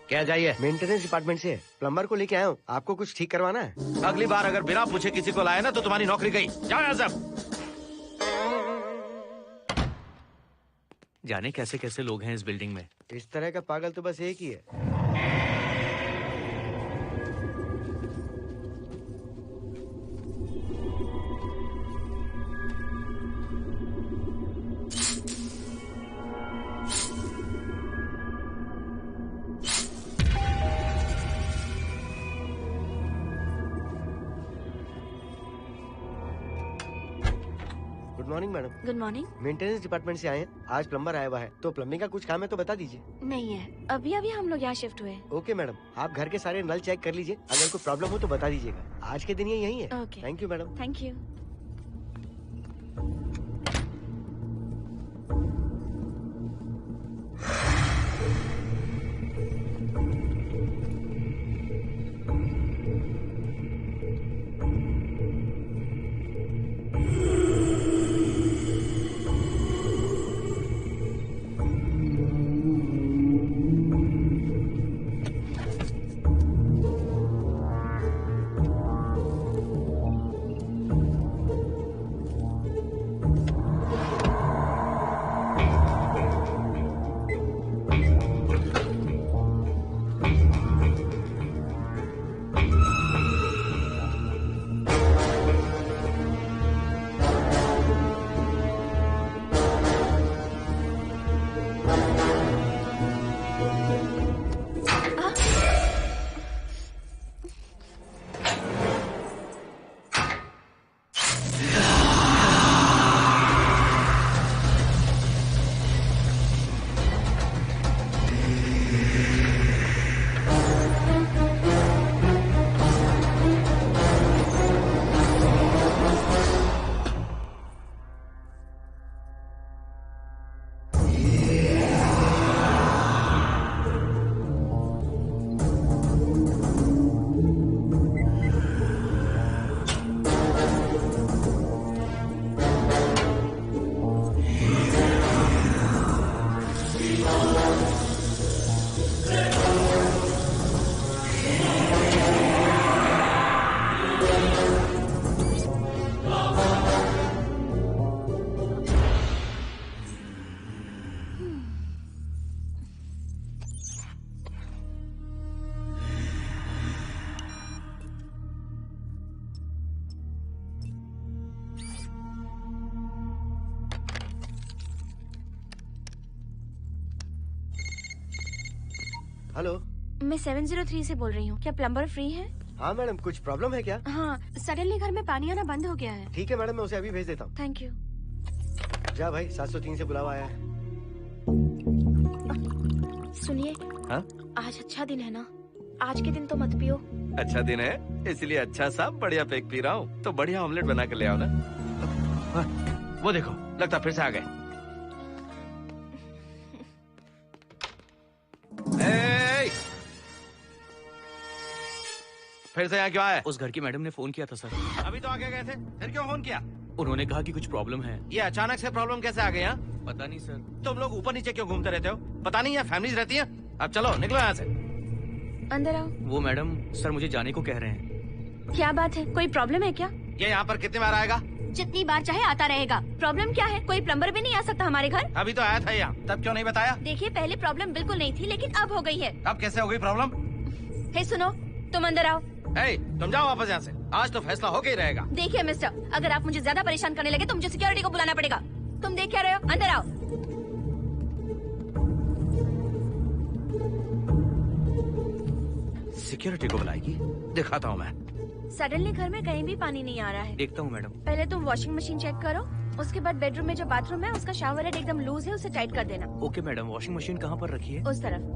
क्या चाहिए? मेंटेनेंस डिपार्टमेंट से प्लम्बर को लेके आया हूँ। आपको कुछ ठीक करवाना है? अगली बार अगर बिना पूछे किसी को लाए ना तो तुम्हारी नौकरी गई। जाओ यहाँ से। जाने कैसे कैसे लोग हैं इस बिल्डिंग में। इस तरह का पागल तो बस एक ही है। Good morning madam. Good morning. Maintenance department से आए हैं। आज प्लम्बर आया हुआ है, तो प्लम्बिंग का कुछ काम है तो बता दीजिए। नहीं है, अभी अभी हम लोग यहाँ शिफ्ट हुए। ओके मैडम, आप घर के सारे नल चेक कर लीजिए, अगर कोई प्रॉब्लम हो तो बता दीजिएगा। आज के दिन ये यही है। Okay. Thank you madam. Thank you. Hello, मैं 703 से बोल रही हूँ। क्या प्लम्बर फ्री है? हाँ मैडम, कुछ प्रॉब्लम है क्या? हाँ, सडनली घर में पानी आना बंद हो गया है। ठीक है मैडम, मैं उसे अभी भेज देता हूँ। Thank you. जा भाई, 703 से बुलावा आया है। सुनिए, हाँ? आज अच्छा दिन है ना, आज के दिन तो मत पियो। अच्छा दिन है, इसलिए अच्छा सा बढ़िया पेक पी रहा हूँ। तो बढ़िया ऑमलेट बना के ले आओ ना। वो देखो, लगता फिर से आ गए। फिर से यहाँ क्यों आए? उस घर की मैडम ने फोन किया था सर। अभी तो आगे गए थे, फिर क्यों फोन किया? उन्होंने कहा कि कुछ प्रॉब्लम है। ये अचानक से प्रॉब्लम कैसे आ गई यहाँ? पता नहीं सर। तुम लोग ऊपर नीचे क्यों घूमते रहते हो? पता नहीं यहाँ फैमिलीज रहती हैं? अब चलो निकलो यहाँ से। अंदर आओ। वो मैडम सर मुझे जाने को कह रहे हैं। क्या बात है, कोई प्रॉब्लम है क्या? ये यहाँ पर कितनी बार आएगा? जितनी बार चाहे आता रहेगा। प्रॉब्लम क्या है? कोई प्लम्बर भी नहीं आ सकता हमारे घर? अभी तो आया था यहाँ, तब क्यों नहीं बताया? देखिए, पहले प्रॉब्लम बिल्कुल नहीं थी, लेकिन अब हो गई है। अब कैसे हो गई प्रॉब्लम? हे सुनो, तुम अंदर आओ। तुम जाओ वापस यहाँ से। आज तो फैसला होके ही रहेगा। देखिए मिस्टर, अगर आप मुझे ज्यादा परेशान करने लगे तो मुझे सिक्योरिटी को बुलाना पड़ेगा। तुम देख क्या रहे हो? अंदर आओ। सिक्योरिटी को बुलाएगी? दिखाता हूँ मैं। सडनली घर में कहीं भी पानी नहीं आ रहा है। देखता हूँ मैडम। पहले तुम वॉशिंग मशीन चेक करो, उसके बाद बेडरूम में जो बाथरूम है उसका शावर हेड एकदम लूज है, उसे टाइट कर देना। Okay madam. वॉशिंग मशीन कहाँ पर रखी है? उस तरफ।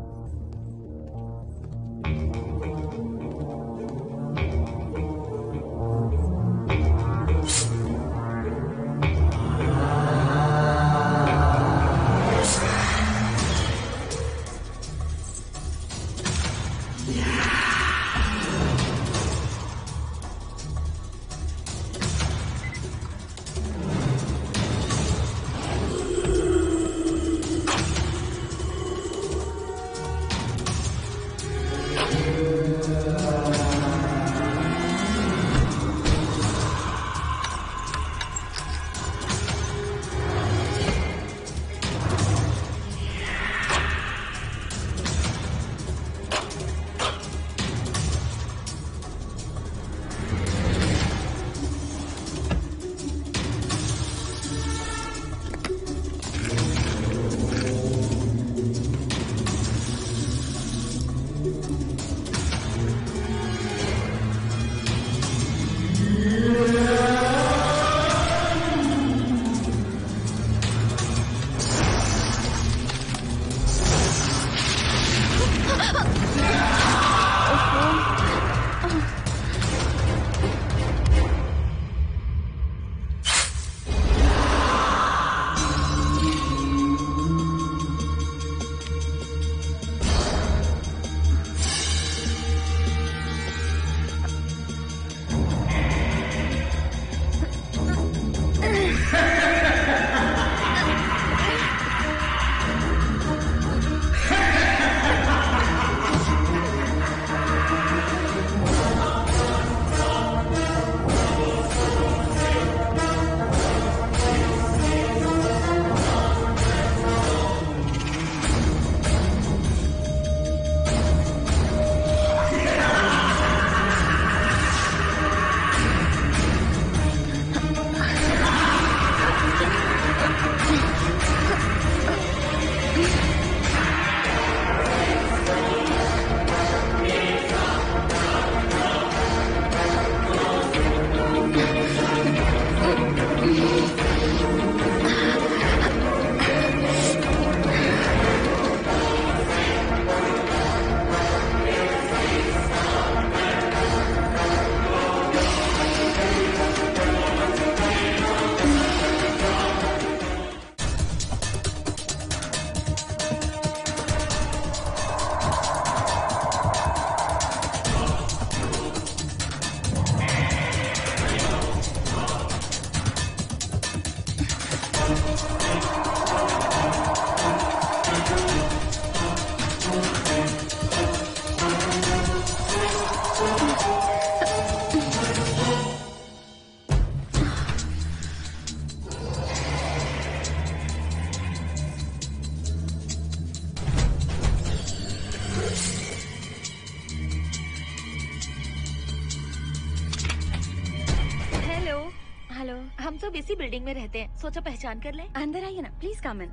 हेलो। हम सब इसी बिल्डिंग में रहते हैं, सोचा पहचान कर लें। अंदर आइए ना, प्लीज कम इन।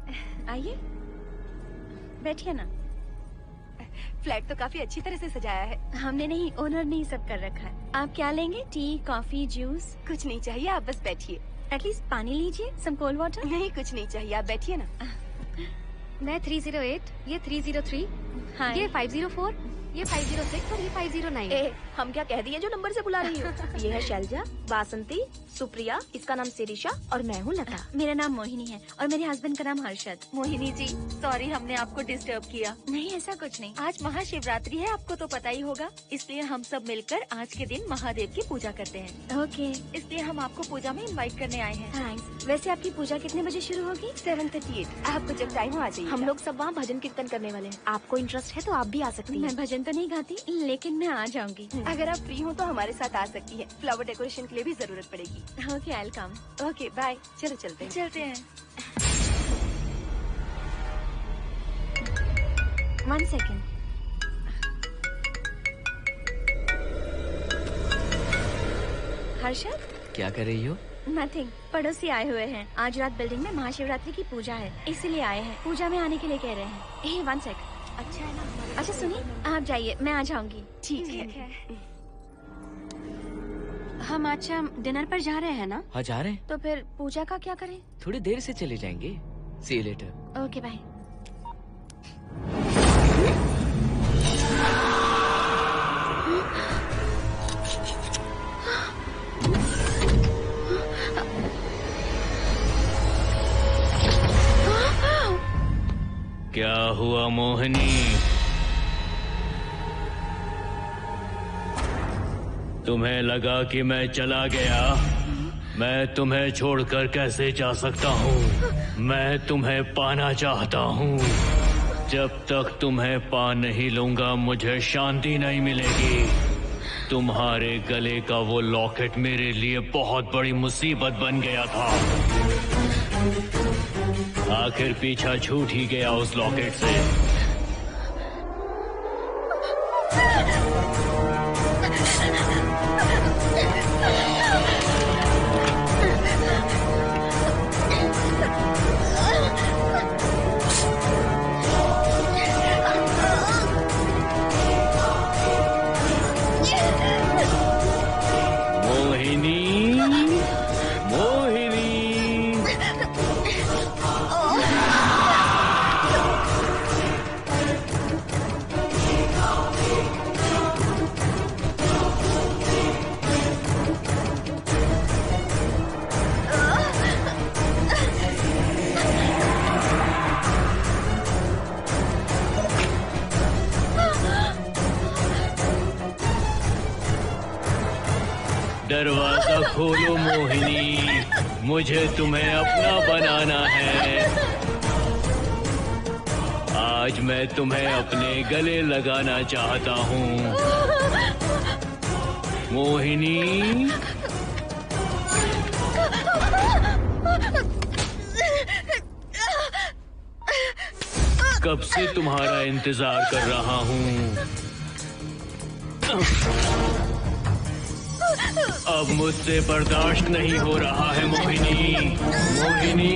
आइए, बैठिए ना। फ्लैट तो काफी अच्छी तरह से सजाया है। हमने नहीं, ओनर ने ही सब कर रखा है। आप क्या लेंगे? T, coffee, juice? कुछ नहीं चाहिए, आप बस बैठिए। एटलीस्ट पानी लीजिए, सम कोल्ड वाटर। नहीं, कुछ नहीं चाहिए, आप बैठिए ना। मैं 308, ये 303, हाँ। ये 504, ये 506 और ये 509। ए, हम क्या कह दिए जो नंबर से बुला रही हो? ये है शैलजा, बासंती, सुप्रिया, इसका नाम शिरीषा और मैं हूँ लता। मेरा नाम मोहिनी है और मेरे हस्बैंड का नाम हर्षद। मोहिनी जी, सॉरी हमने आपको डिस्टर्ब किया। नहीं, ऐसा कुछ नहीं। आज महाशिवरात्रि है, आपको तो पता ही होगा, इसलिए हम सब मिलकर आज के दिन महादेव की पूजा करते हैं। ओके, इसलिए हम आपको पूजा में इनवाइट करने आए हैं। थैंक्स। वैसे आपकी पूजा कितने बजे शुरू होगी? 7:38। आपको जब टाइम हो आ जाइए। हम लोग सब वहाँ भजन कीर्तन करने वाले हैं। आपको इंटरेस्ट है तो आप भी आ सकती मैं हैं। भजन तो नहीं गाती, लेकिन मैं आ जाऊंगी। अगर आप फ्री हो तो हमारे साथ आ सकती है। फ्लावर डेकोरेशन के लिए भी जरूरत पड़ेगी। Okay, I will come. Okay, bye. चलो चलते हैं। चलते हैं। 1 सेकेंड। हर्षद? क्या कर रही हो? नथिंग। पड़ोसी आए हुए हैं। आज रात बिल्डिंग में महाशिवरात्रि की पूजा है, इसीलिए आए हैं। पूजा में आने के लिए कह रहे हैं। 1 सेकेंड। अच्छा है ना? अच्छा सुनिए, आप जाइए, मैं आ जाऊंगी। ठीक है। हम आज शाम डिनर पर जा रहे हैं ना? हाँ जा रहे हैं। तो फिर पूजा का क्या करें? थोड़ी देर से चले जाएंगे। See you later. Okay, bye. क्या हुआ मोहिनी? तुम्हें लगा कि मैं चला गया? मैं तुम्हें छोड़कर कैसे जा सकता हूँ? मैं तुम्हें पाना चाहता हूँ। जब तक तुम्हें पा नहीं लूंगा मुझे शांति नहीं मिलेगी। तुम्हारे गले का वो लॉकेट मेरे लिए बहुत बड़ी मुसीबत बन गया था। आखिर पीछा छूट ही गया उस लॉकेट से। दरवाजा खोलो मोहिनी, मुझे तुम्हें अपना बनाना है। आज मैं तुम्हें अपने गले लगाना चाहता हूँ मोहिनी। कब से तुम्हारा इंतजार कर रहा हूँ। अब मुझसे बर्दाश्त नहीं हो रहा है मोहिनी। मोहिनी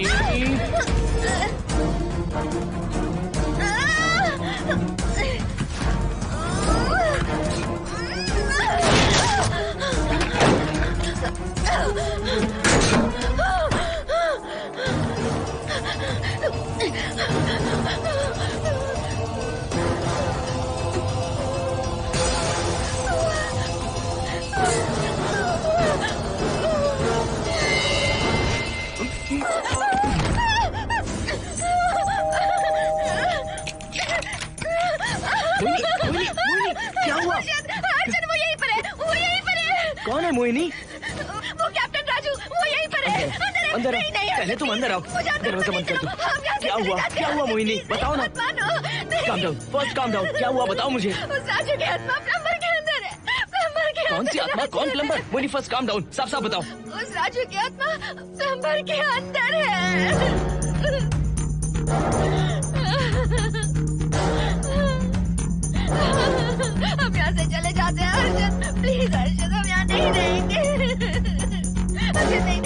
क्या हुआ? अर्जुन वो यहीं पर है, वो यहीं पर है। कौन है मोहिनी? वो कैप्टन राजू, वो यहीं पर है। अंदर आओ। नहीं, नहीं, पहले तुम अंदर आओ। दरवाजा बंद कर दो। क्या हुआ? क्या हुआ मोहिनी? बताओ ना। Calm down, first calm down. क्या हुआ बताओ मुझे। उस राजू की आत्मा प्लम्बर के अंदर है। प्लम्बर के कौन सी आत्मा? कौन plumber? Mohini first calm down, साफ साफ बताओ। उस राजू की आत्मा प्लम्बर के अंदर है। हम यहाँ से चले जाते हैं अर्जुन, प्लीज अर्जुन, हम यहाँ नहीं रहेंगे। अर्जुन नहीं,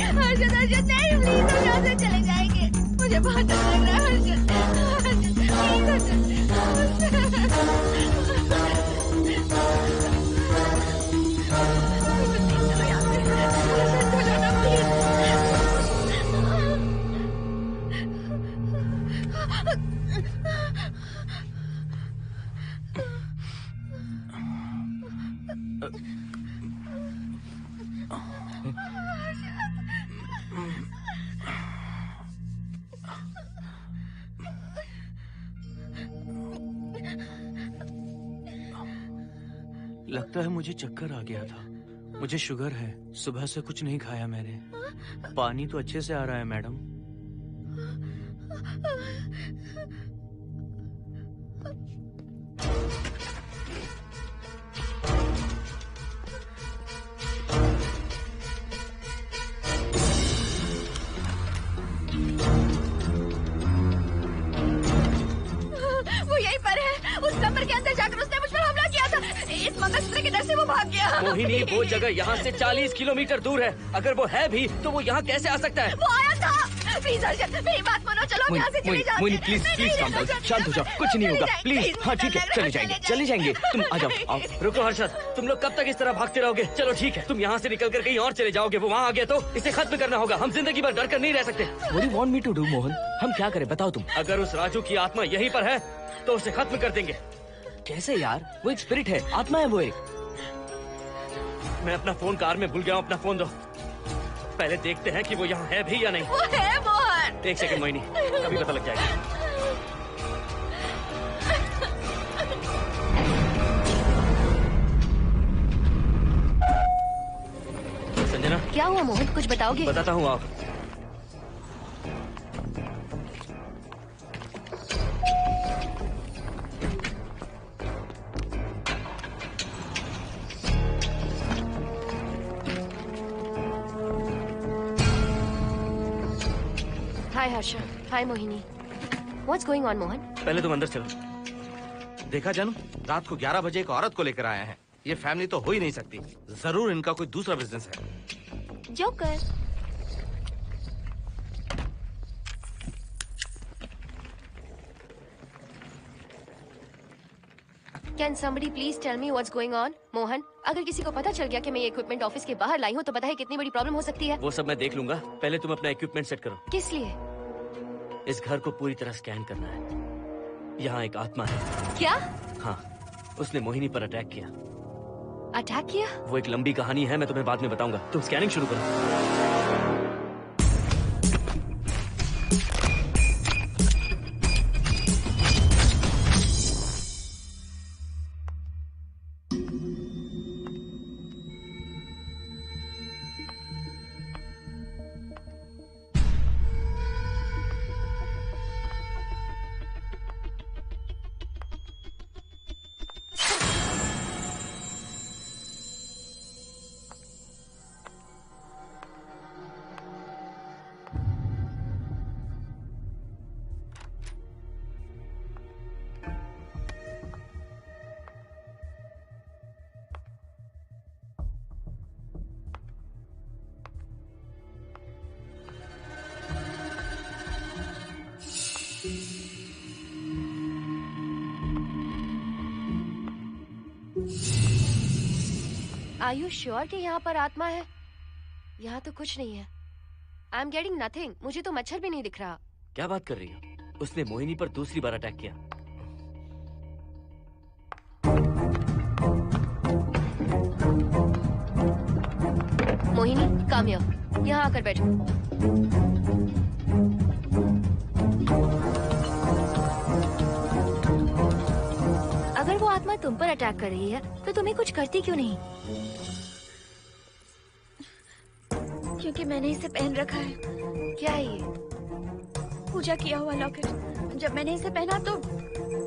लगता है मुझे चक्कर आ गया था। मुझे शुगर है, सुबह से कुछ नहीं खाया मैंने। पानी तो अच्छे से आ रहा है मैडम। वो यहीं पर है। उस नंबर के अंदर जाकर उसने मुझ पर हमला किया था। इस मंगलसूत्र के डर से वो भाग गया। मोहिनी, वो जगह यहाँ से 40 किलोमीटर दूर है। अगर वो है भी तो वो यहाँ कैसे आ सकता है? वो आया था। प्लीज अर्जुन, मेरी बात मानो, चलो हम यहाँ से चले जाते हैं। Mohini please please calm down, शांत हो जाओ, कुछ नहीं होगा प्लीज। हाँ ठीक है, चले जाएंगे। तुम आ जाओ, आओ। रुको हर्षद, तुम लोग कब तक इस तरह भागते रहोगे? चलो ठीक है, तुम यहाँ से निकल कर कहीं और चले जाओगे। वो वहाँ आ गया तो इसे खत्म करना होगा। हम जिंदगी भर डर कर नहीं रह सकते। What do you want me to do, Mohan? हम क्या करें बताओ तुम? अगर उस राजू की आत्मा यहीं पर है तो उसे खत्म कर देंगे। कैसे यार? वो एक स्पिरिट है, आत्मा है वो एक। मैं अपना फोन कार में भूल गया हूँ, अपना फोन दो। पहले देखते हैं कि वो यहाँ है भी या नहीं। वो है मोहन। एक सेकंड मोहिनी, अभी पता लग जाएगा। संजना, क्या हुआ मोहन, कुछ बताओगे? बताता हूँ आप। हाय हर्षा, हाय Mohini. What's going on, Mohan? पहले तुम अंदर चलो। देखा जानू, रात को 11 बजे एक औरत को लेकर आया है। ये फैमिली तो हो ही नहीं सकती। जरूर इनका कोई दूसरा बिजनेस है। Joker. Can somebody please tell me what's going on? Mohan, अगर किसी को पता चल गया कि मैं ये इक्विपमेंट ऑफिस के बाहर लाई हूँ तो पता है कितनी बड़ी प्रॉब्लम हो सकती है। वो सब मैं देख लूंगा, पहले तुम अपना इक्विपमेंट सेट करो। किस लिए? इस घर को पूरी तरह स्कैन करना है। यहाँ एक आत्मा है। क्या? हाँ, उसने मोहिनी पर अटैक किया। अटैक किया? वो एक लंबी कहानी है, मैं तुम्हें बाद में बताऊंगा। तुम स्कैनिंग शुरू करो। Are you sure कि यहाँ पर आत्मा है? यहाँ तो कुछ नहीं है। I'm getting nothing. मुझे तो मच्छर भी नहीं दिख रहा। क्या बात कर रही हो? उसने मोहिनी पर दूसरी बार अटैक किया। Mohini, come here. यहाँ आकर बैठो। अगर वो आत्मा तुम पर अटैक कर रही है तो तुम्हें कुछ करती क्यों नहीं? क्योंकि मैंने इसे पहन रखा है। क्या है ये? पूजा किया हुआ लॉकेट। जब मैंने इसे पहना तो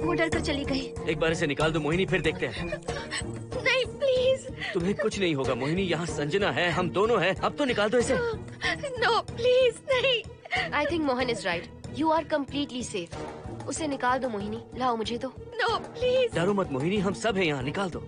वो डर कर चली गई। एक बार इसे निकाल दो मोहिनी, फिर देखते हैं। नहीं प्लीज। तुम्हें कुछ नहीं होगा मोहिनी, यहाँ संजना है, हम दोनों हैं। अब तो निकाल दो इसे। नो प्लीज नहीं। I think Mohan is right. You are completely safe. उसे निकाल दो मोहिनी, लाओ मुझे तो। No please. डरो मत मोहिनी, हम सब हैं यहाँ, निकाल दो।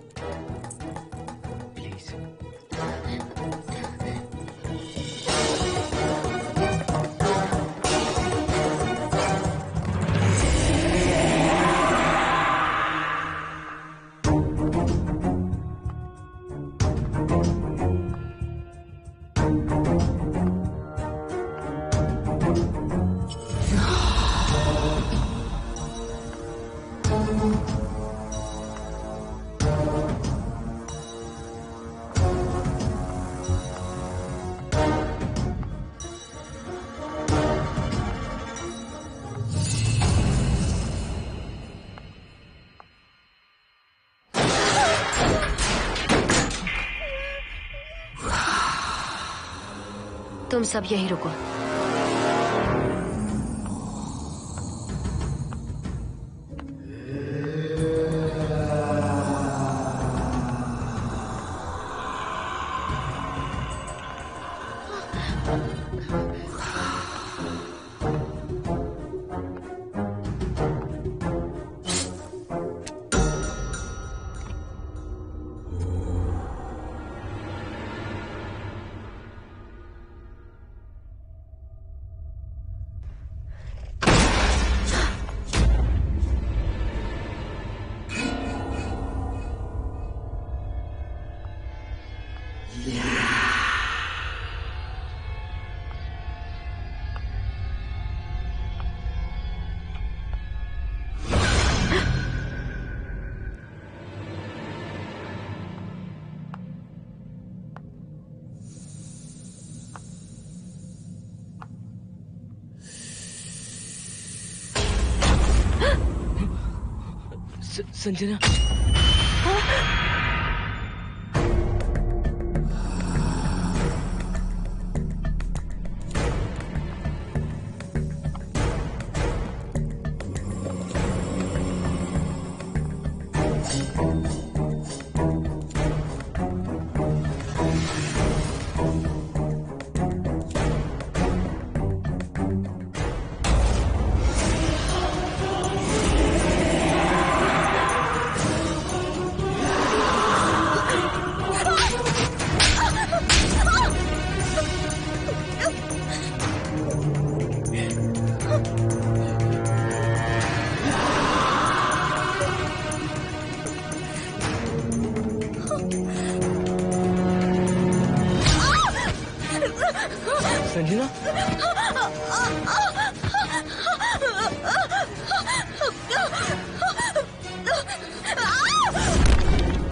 तुम सब यही रुको। संजना,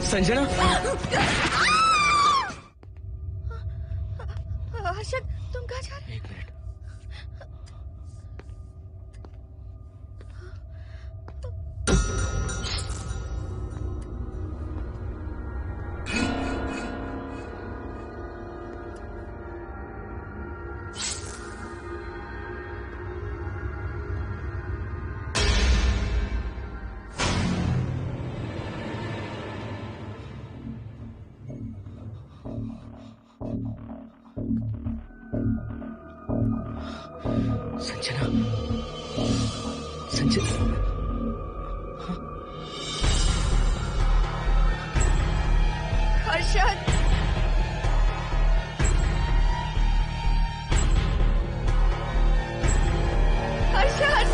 संजना, हर्षद, तुम कहाँ जा रहे हो? एक मिनट। संजना, संजना, हर्षद, हर्षद,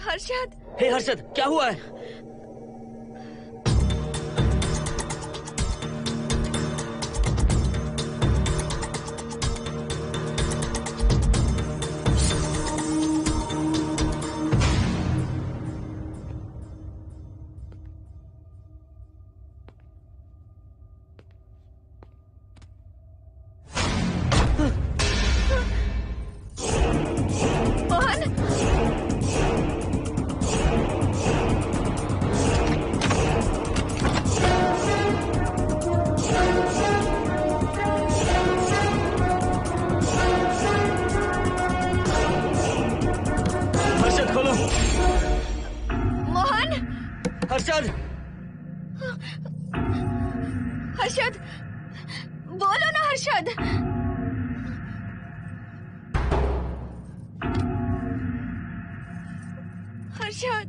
हर्षद। हे हर्षद, क्या हुआ है? हर्षद, हर्षद, बोलो ना हर्षद। हर्षद,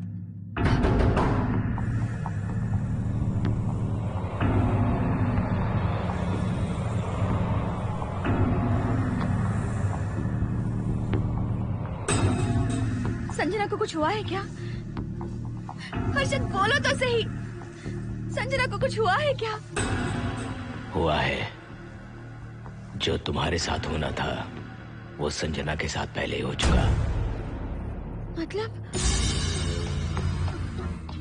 संजना को कुछ हुआ है क्या? हर्षद, बोलो तो सही। संजना को कुछ हुआ है क्या? हुआ है जो तुम्हारे साथ होना था वो संजना के साथ पहले ही हो चुका। मतलब?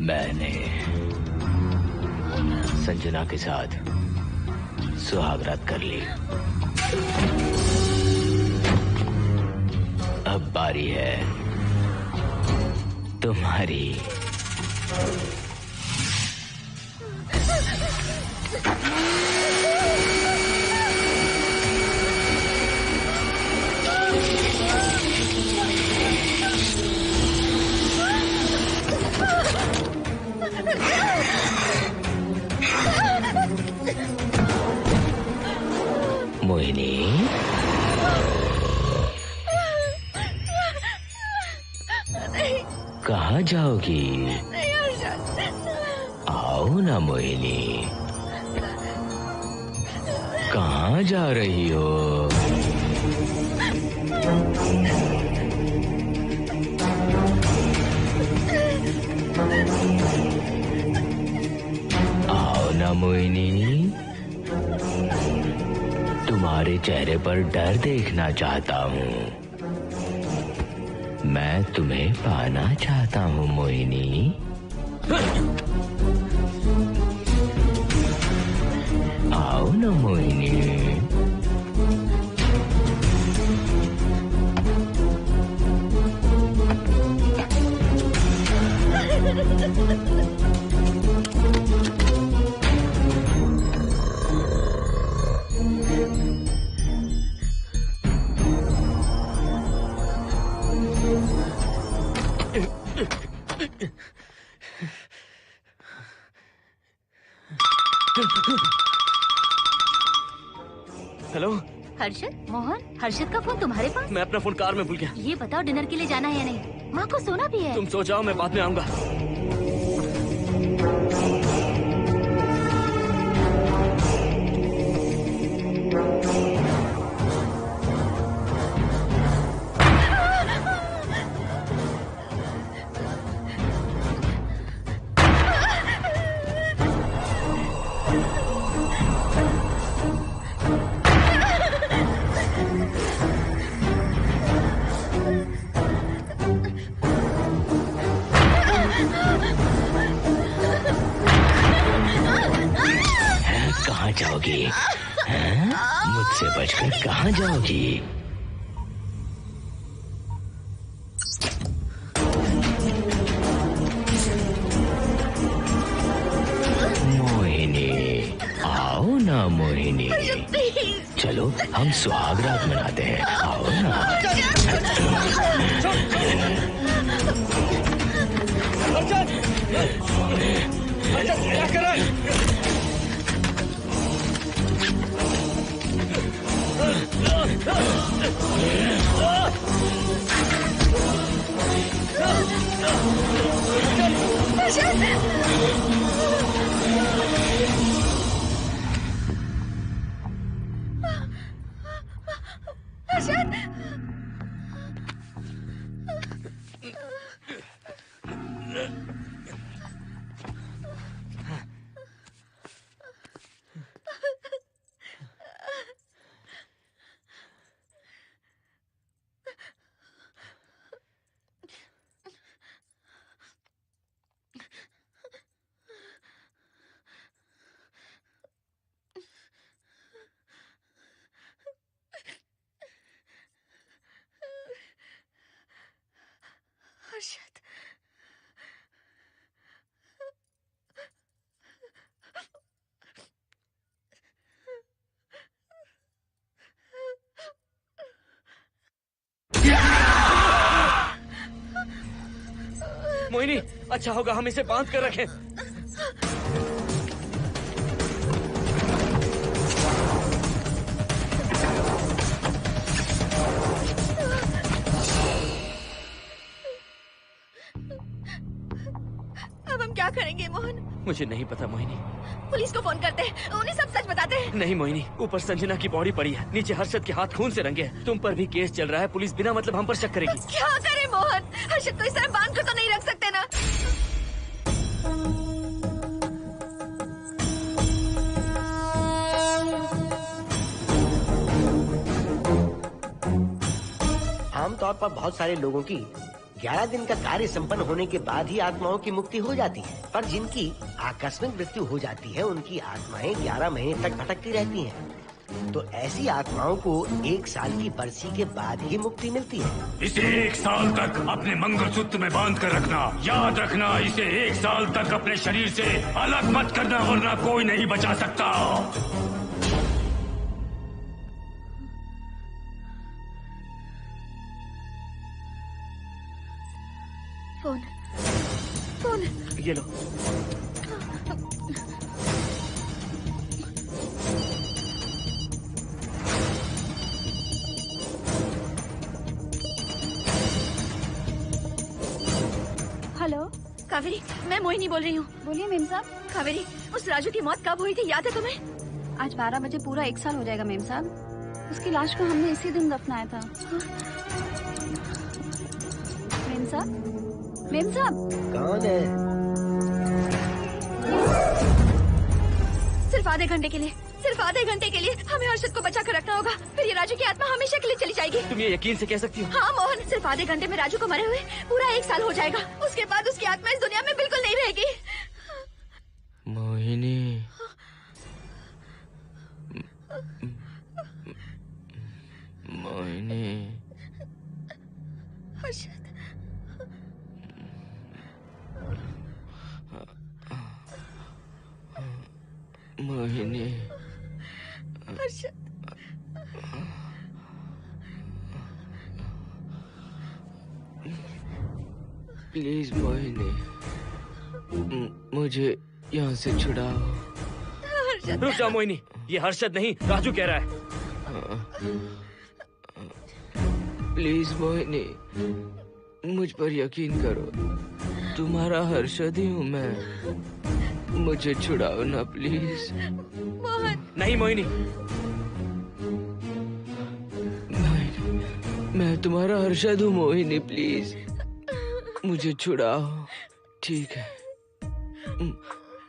मैंने संजना के साथ सुहागरात कर ली। अब बारी है तुम्हारी। मोहिनी, कहाँ जाओगी? आओ ना मोहिनी, कहाँ जा रही हो? आओ ना मोहिनी, तुम्हारे चेहरे पर डर देखना चाहता हूँ। मैं तुम्हें पाना चाहता हूँ मोहिनी। आओ ना मोहिनी। हेलो हर्षद, मोहन, हर्षद का फोन तुम्हारे पास? मैं अपना फोन कार में भूल गया। ये बताओ डिनर के लिए जाना है या नहीं? माँ को सोना भी है। तुम सो जाओ, मैं बाद में आऊंगा। कहाँ जाओगी? मुझसे बचकर कहाँ जाओगी? मोहिनी, आओ ना मोहिनी। चलो हम सुहागरात मनाते हैं, आओ ना। क्या कर रहा है? हर्षद, मोहिनी, अच्छा होगा हम इसे बांध कर रखें। अब हम क्या करेंगे मोहन? मुझे नहीं पता मोहिनी। पुलिस को फोन करते हैं, उन्हें सब सच बताते हैं। नहीं मोहिनी, ऊपर संजना की बॉडी पड़ी है, नीचे हर्षद के हाथ खून से रंगे हैं। तुम पर भी केस चल रहा है, पुलिस बिना मतलब हम पर शक करेगी। क्या करें मोहन? हर्षद को इस तरह बांध कर तो नहीं रख सकते ना। आमतौर पर बहुत सारे लोगों की 11 दिन का कार्य संपन्न होने के बाद ही आत्माओं की मुक्ति हो जाती है, पर जिनकी आकस्मिक मृत्यु हो जाती है उनकी आत्माएं 11 महीने तक भटकती रहती हैं। तो ऐसी आत्माओं को 1 साल की बरसी के बाद ही मुक्ति मिलती है। इसे 1 साल तक अपने मंगलसूत्र में बांध कर रखना। याद रखना, इसे 1 साल तक अपने शरीर से अलग मत करना, वरना कोई नहीं बचा सकता। फोन ये लो। हेलो कावेरी, मैं मोहिनी बोल रही हूँ। बोलिए मेम साहब। कावेरी, उस राजू की मौत कब हुई थी, याद है तुम्हें? आज 12 बजे पूरा 1 साल हो जाएगा मेम साहब। उसकी लाश को हमने इसी दिन दफनाया था। मेम साहब, मेम साहब। कौन है? सिर्फ आधे घंटे के लिए, सिर्फ आधे घंटे के लिए हमें हर्षद को बचा कर रखना होगा, फिर ये राजू की आत्मा हमेशा के लिए चली जाएगी। तुम ये यकीन से कह सकती हो? हाँ मोहन, सिर्फ आधे घंटे में राजू को मरे हुए पूरा 1 साल हो जाएगा। उसके बाद उसकी आत्मा इस दुनिया में बिल्कुल नहीं रहेगी। मोहिनी, मोहिनी, हर्षद, मोहिनी, हर्षद, प्लीज मोहिनी, मुझे यहाँ से छुड़ाओ। हर्षद। रुक जाओ मोहिनी, ये हर्षद नहीं राजू कह रहा है। प्लीज मोहिनी, मुझ पर यकीन करो, तुम्हारा हर्षद ही हूँ मैं। मुझे छुड़ाओ ना प्लीज। मोहन। नहीं मोहिनी, मैं तुम्हारा हर्षद हूँ मोहिनी, प्लीज मुझे छुड़ाओ। ठीक है,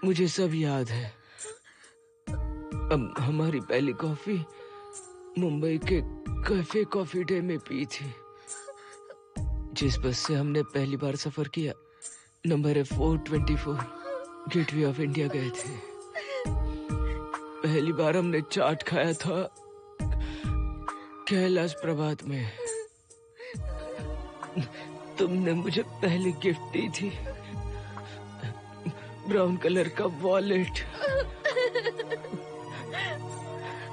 मुझे सब याद है। अब हमारी पहली कॉफी मुंबई के कैफे कॉफी डे में पी थी। जिस बस से हमने पहली बार सफर किया, नंबर है 424, गेटवे ऑफ इंडिया गए थे। पहली बार हमने चाट खाया था कैलाश प्रभात में। तुमने मुझे पहली गिफ्ट दी थी, ब्राउन कलर का वॉलेट।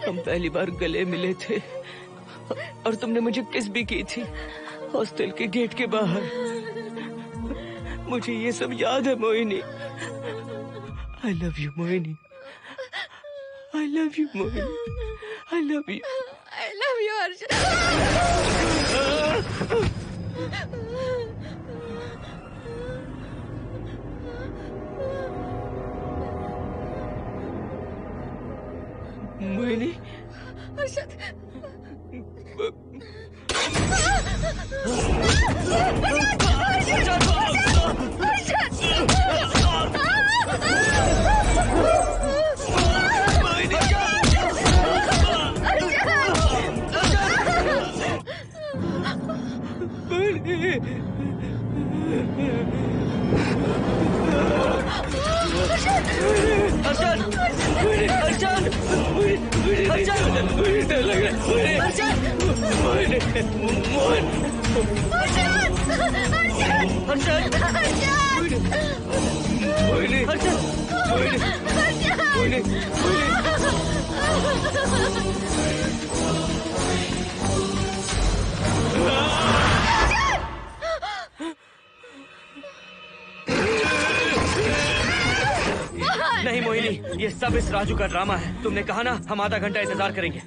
हम पहली बार गले मिले थे और तुमने मुझे किस भी की थी हॉस्टल के गेट के बाहर। मुझे ये सब याद है Mohini. I love you Mohini, I love you Mohini, I love you, I love you Harshad. Mohini, Harshad, नहीं मोहिनी, ये सब इस राजू का ड्रामा है। तुमने कहा ना हम आधा घंटा इंतजार करेंगे।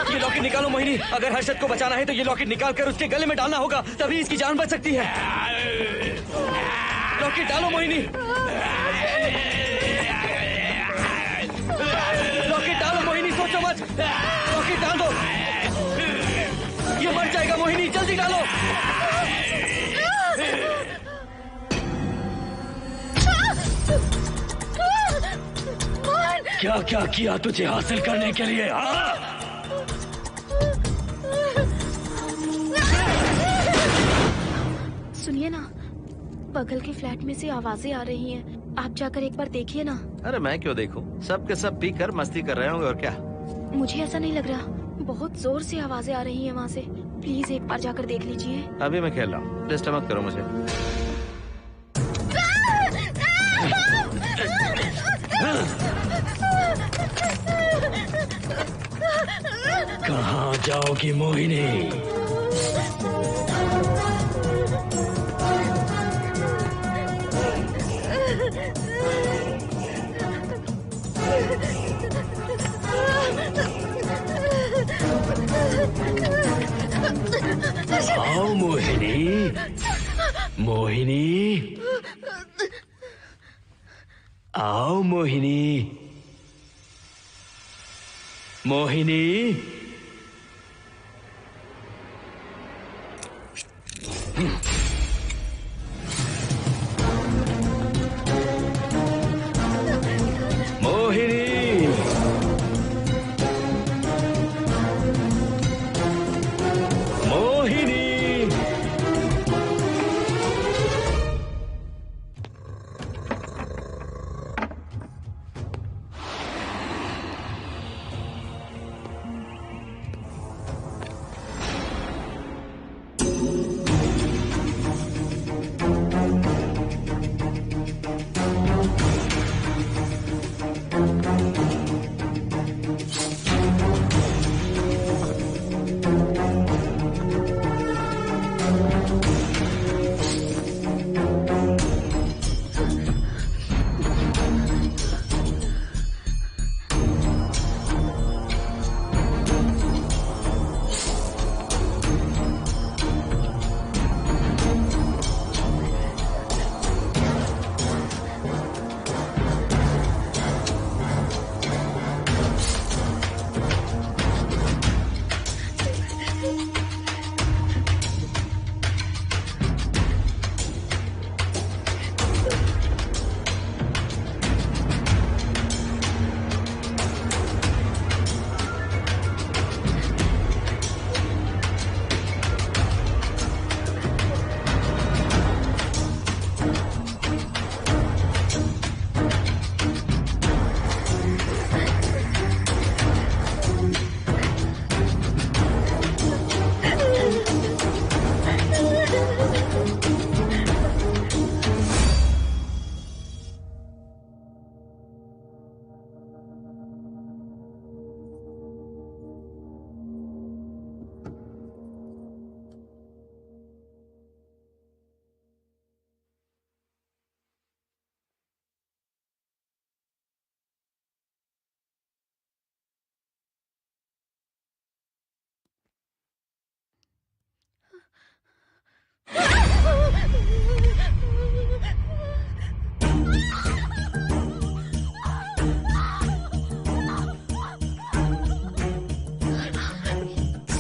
ये लॉकेट निकालो मोहिनी। अगर हर्षद को बचाना है तो ये लॉकेट निकाल कर उसके गले में डालना होगा, तभी इसकी जान बच सकती है। लॉकेट डालो मोहिनी, लॉकेट डालो मोहिनी, सोचो मत। लॉकेट डाल दो, ये मर जाएगा मोहिनी। जल्दी जल्दी डालो। क्या क्या किया तुझे हासिल करने के लिए? सुनिए ना, बगल के फ्लैट में से आवाजें आ रही हैं। आप जाकर एक बार देखिए ना। अरे मैं क्यों देखूं? सब के सब पीकर मस्ती कर रहे होंगे और क्या। मुझे ऐसा नहीं लग रहा, बहुत जोर से आवाजें आ रही हैं वहाँ से। प्लीज एक बार जाकर देख लीजिए। अभी मैं खेल रहा हूँ, डिस्टर्ब मत करो मुझे। कहाँ जाओगी मोहिनी? आओ मोहिनी, मोहिनी, आओ मोहिनी, मोहिनी।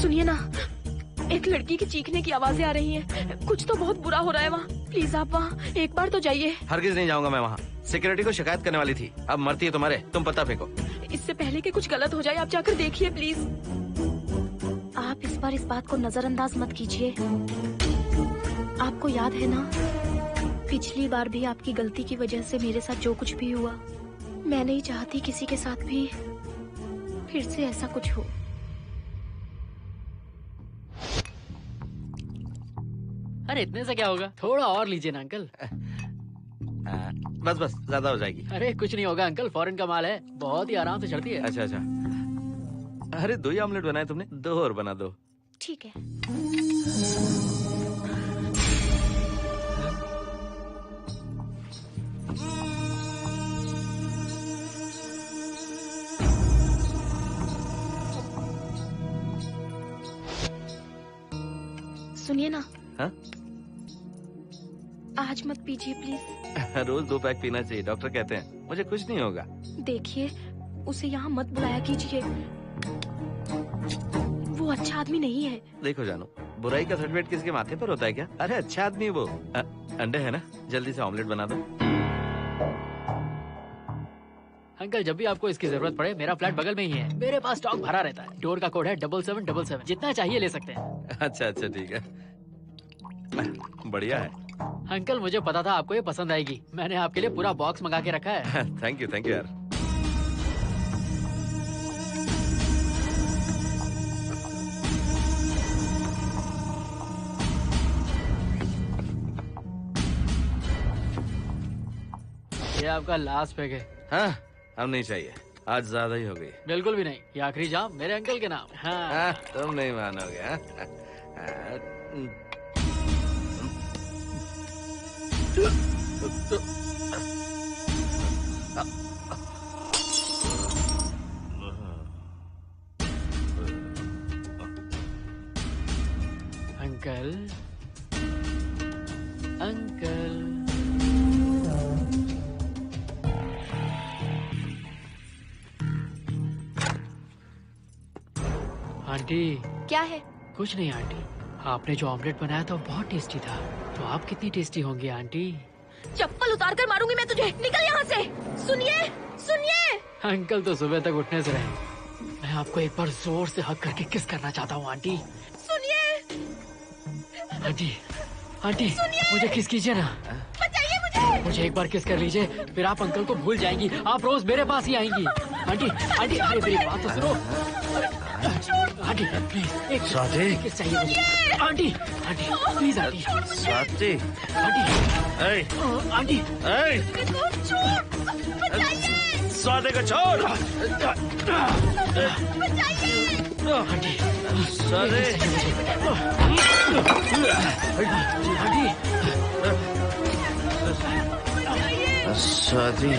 सुनिए ना, एक लड़की की चीखने की आवाजें आ रही हैं। कुछ तो बहुत बुरा हो रहा है वहाँ। प्लीज आप वहाँ एक बार तो जाइए। हरगिज नहीं जाऊंगा मैं वहाँ। सिक्योरिटी को शिकायत करने वाली थी, अब मरती है तुम्हारे, तुम पता फेंको। इससे पहले कि कुछ गलत हो जाए आप जाकर देखिए प्लीज। आप इस बार इस बात को नजरअंदाज मत कीजिए। आपको याद है ना, पिछली बार भी आपकी गलती की वजह से मेरे साथ जो कुछ भी हुआ, मैं नहीं चाहती किसी के साथ भी फिर से ऐसा कुछ हो। अरे इतने से क्या होगा, थोड़ा और लीजिए ना अंकल। बस बस, ज्यादा हो जाएगी। अरे कुछ नहीं होगा अंकल, फॉरेन का माल है, बहुत ही आराम से चढ़ती है। अच्छा अच्छा। अरे 2 ही ऑमलेट बनाए तुमने, 2 और बना दो। ठीक है। सुनिए ना। हाँ? आज मत पीजिए प्लीज। रोज 2 पैक पीना चाहिए, डॉक्टर कहते हैं। मुझे कुछ नहीं होगा। देखिए, उसे यहाँ मत बुलाया कीजिए। वो अच्छा आदमी नहीं है। देखो जानू, बुराई का सर्टिफिकेट किसी के माथे पर होता है क्या? अरे अच्छा आदमी है वो। अंडे है ना, जल्दी से ऑमलेट बना दो। अंकल जब भी आपको इसकी जरूरत पड़े, मेरा फ्लैट बगल में ही है। मेरे पास स्टॉक भरा रहता है। डोर का कोड है 7777। जितना चाहिए ले सकते हैं। अच्छा अच्छा ठीक है, बढ़िया है। अंकल मुझे पता था आपको ये पसंद आएगी। मैंने आपके लिए पूरा बॉक्स मंगा के रखा है। थैंक यू यार। ये आपका लास्ट पैक है। हाँ, हम नहीं चाहिए, आज ज्यादा ही हो गई। बिल्कुल भी नहीं, ये आखिरी जाम मेरे अंकल के नाम। हाँ। तुम नहीं मानोगे। Uncle uncle aunty. क्या है? कुछ नहीं आंटी, आपने जो ऑमलेट बनाया था वो बहुत टेस्टी था। तो आप कितनी टेस्टी होंगी आंटी? चप्पल उतार कर मारूंगी मैं तुझे। निकल यहाँ से। सुनिए सुनिए। अंकल तो सुबह तक उठने से रहे। मैं आपको एक बार जोर से हक करके किस करना चाहता हूँ आंटी। सुनिए आंटी। आंटी मुझे किस कीजिए ना। बचाइए मुझे। मुझे एक बार किस कर लीजिए, फिर आप अंकल को भूल जाएंगी। आप रोज मेरे पास ही आएंगी। आंटी आंटी अरे मेरी बात तो सुनो। आंटी प्लीज एक किस चाहिए मुझे। Aunty aunty please aunty. Swati aunty aunty Swati को छोड़। आंटी स्वाति स्वाति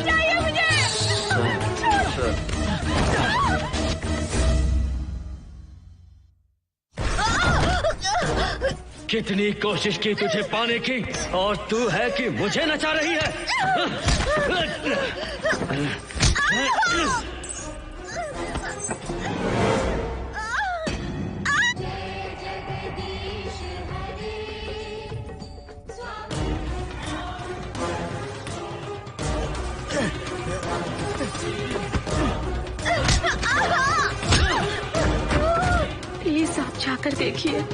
कितनी कोशिश की तुझे पाने की, और तू है कि मुझे नचा रही है। प्लीज आप जाकर देखिए।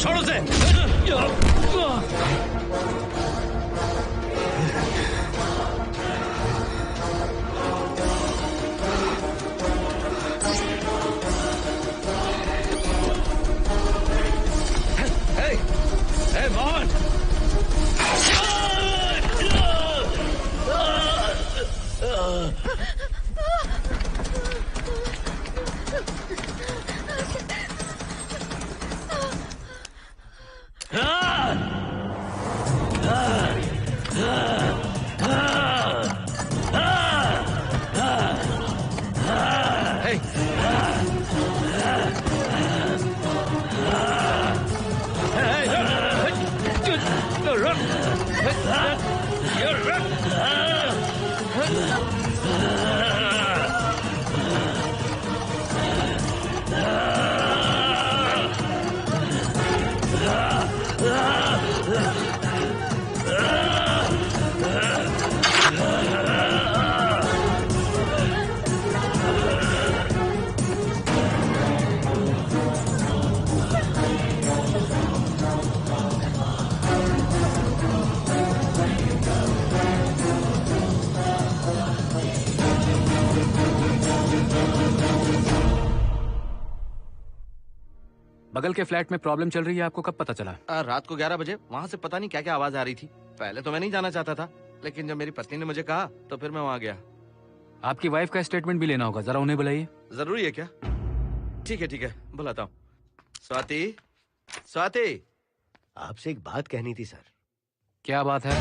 छोड़ो से। बगल के फ्लैट में प्रॉब्लम चल रही है, आपको कब पता चला? रात को 11 बजे वहाँ से पता नहीं क्या क्या आवाज आ रही थी। पहले तो मैं नहीं जाना चाहता था, लेकिन जब मेरी पत्नी ने मुझे कहा तो फिर मैं वहाँ गया। आपकी वाइफ का स्टेटमेंट भी लेना होगा, जरा उन्हें बुलाइए। जरूरी है क्या? ठीक है, बुलाता हूँ। स्वाति, स्वाति, आपसे एक बात कहनी थी सर। क्या बात है?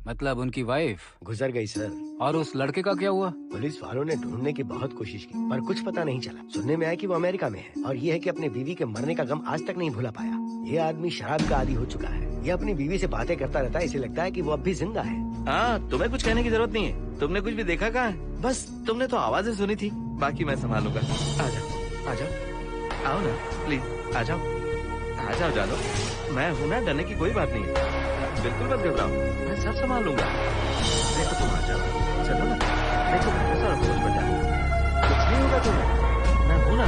मतलब उनकी वाइफ गुजर गई सर। और उस लड़के का क्या हुआ? पुलिस वालों ने ढूंढने की बहुत कोशिश की पर कुछ पता नहीं चला। सुनने में आया कि वो अमेरिका में है और ये है कि अपने बीवी के मरने का गम आज तक नहीं भुला पाया। ये आदमी शराब का आदी हो चुका है। ये अपनी बीवी से बातें करता रहता है, इसे लगता है कि वो अब भी जिंदा है। हाँ, तुम्हें कुछ कहने की जरूरत नहीं है। तुमने कुछ भी देखा कहाँ है? बस तुमने तो आवाजें सुनी थी, बाकी मैं संभालूंगा। आ जाओ, आओ ना प्लीज, आ जाओ जानो। मैं हूँ ना, डरने की कोई बात नहीं है। बिल्कुल मत घबराओ, मैं सब संभाल लूंगा। देखो तुम आ जाओ, चलो ना। देखो भरोसा रखो मुझ पर, जाओ, कुछ नहीं होगा तुम्हें, मैं हूँ ना।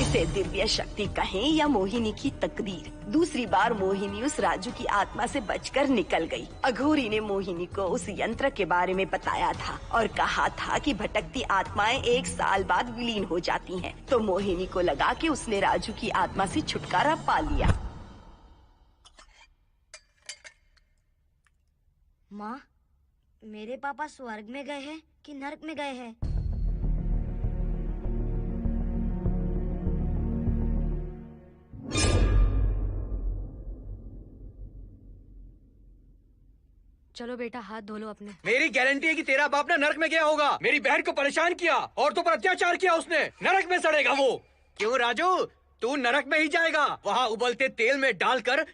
इसे दिव्य शक्ति कहें या मोहिनी की तकदीर, दूसरी बार मोहिनी उस राजू की आत्मा से बचकर निकल गई। अघोरी ने मोहिनी को उस यंत्र के बारे में बताया था और कहा था कि भटकती आत्माएं 1 साल बाद विलीन हो जाती हैं। तो मोहिनी को लगा कि उसने राजू की आत्मा से छुटकारा पा लिया। माँ, मेरे पापा स्वर्ग में गए हैं कि नरक में गए हैं? चलो बेटा, हाथ धो लो अपने। मेरी गारंटी है कि तेरा बाप ना नरक में गया होगा। मेरी बहन को परेशान किया, औरतों पर अत्याचार किया उसने। नरक में सड़ेगा वो। क्यों राजू, तू नरक में ही जाएगा। वहाँ उबलते तेल में डालकर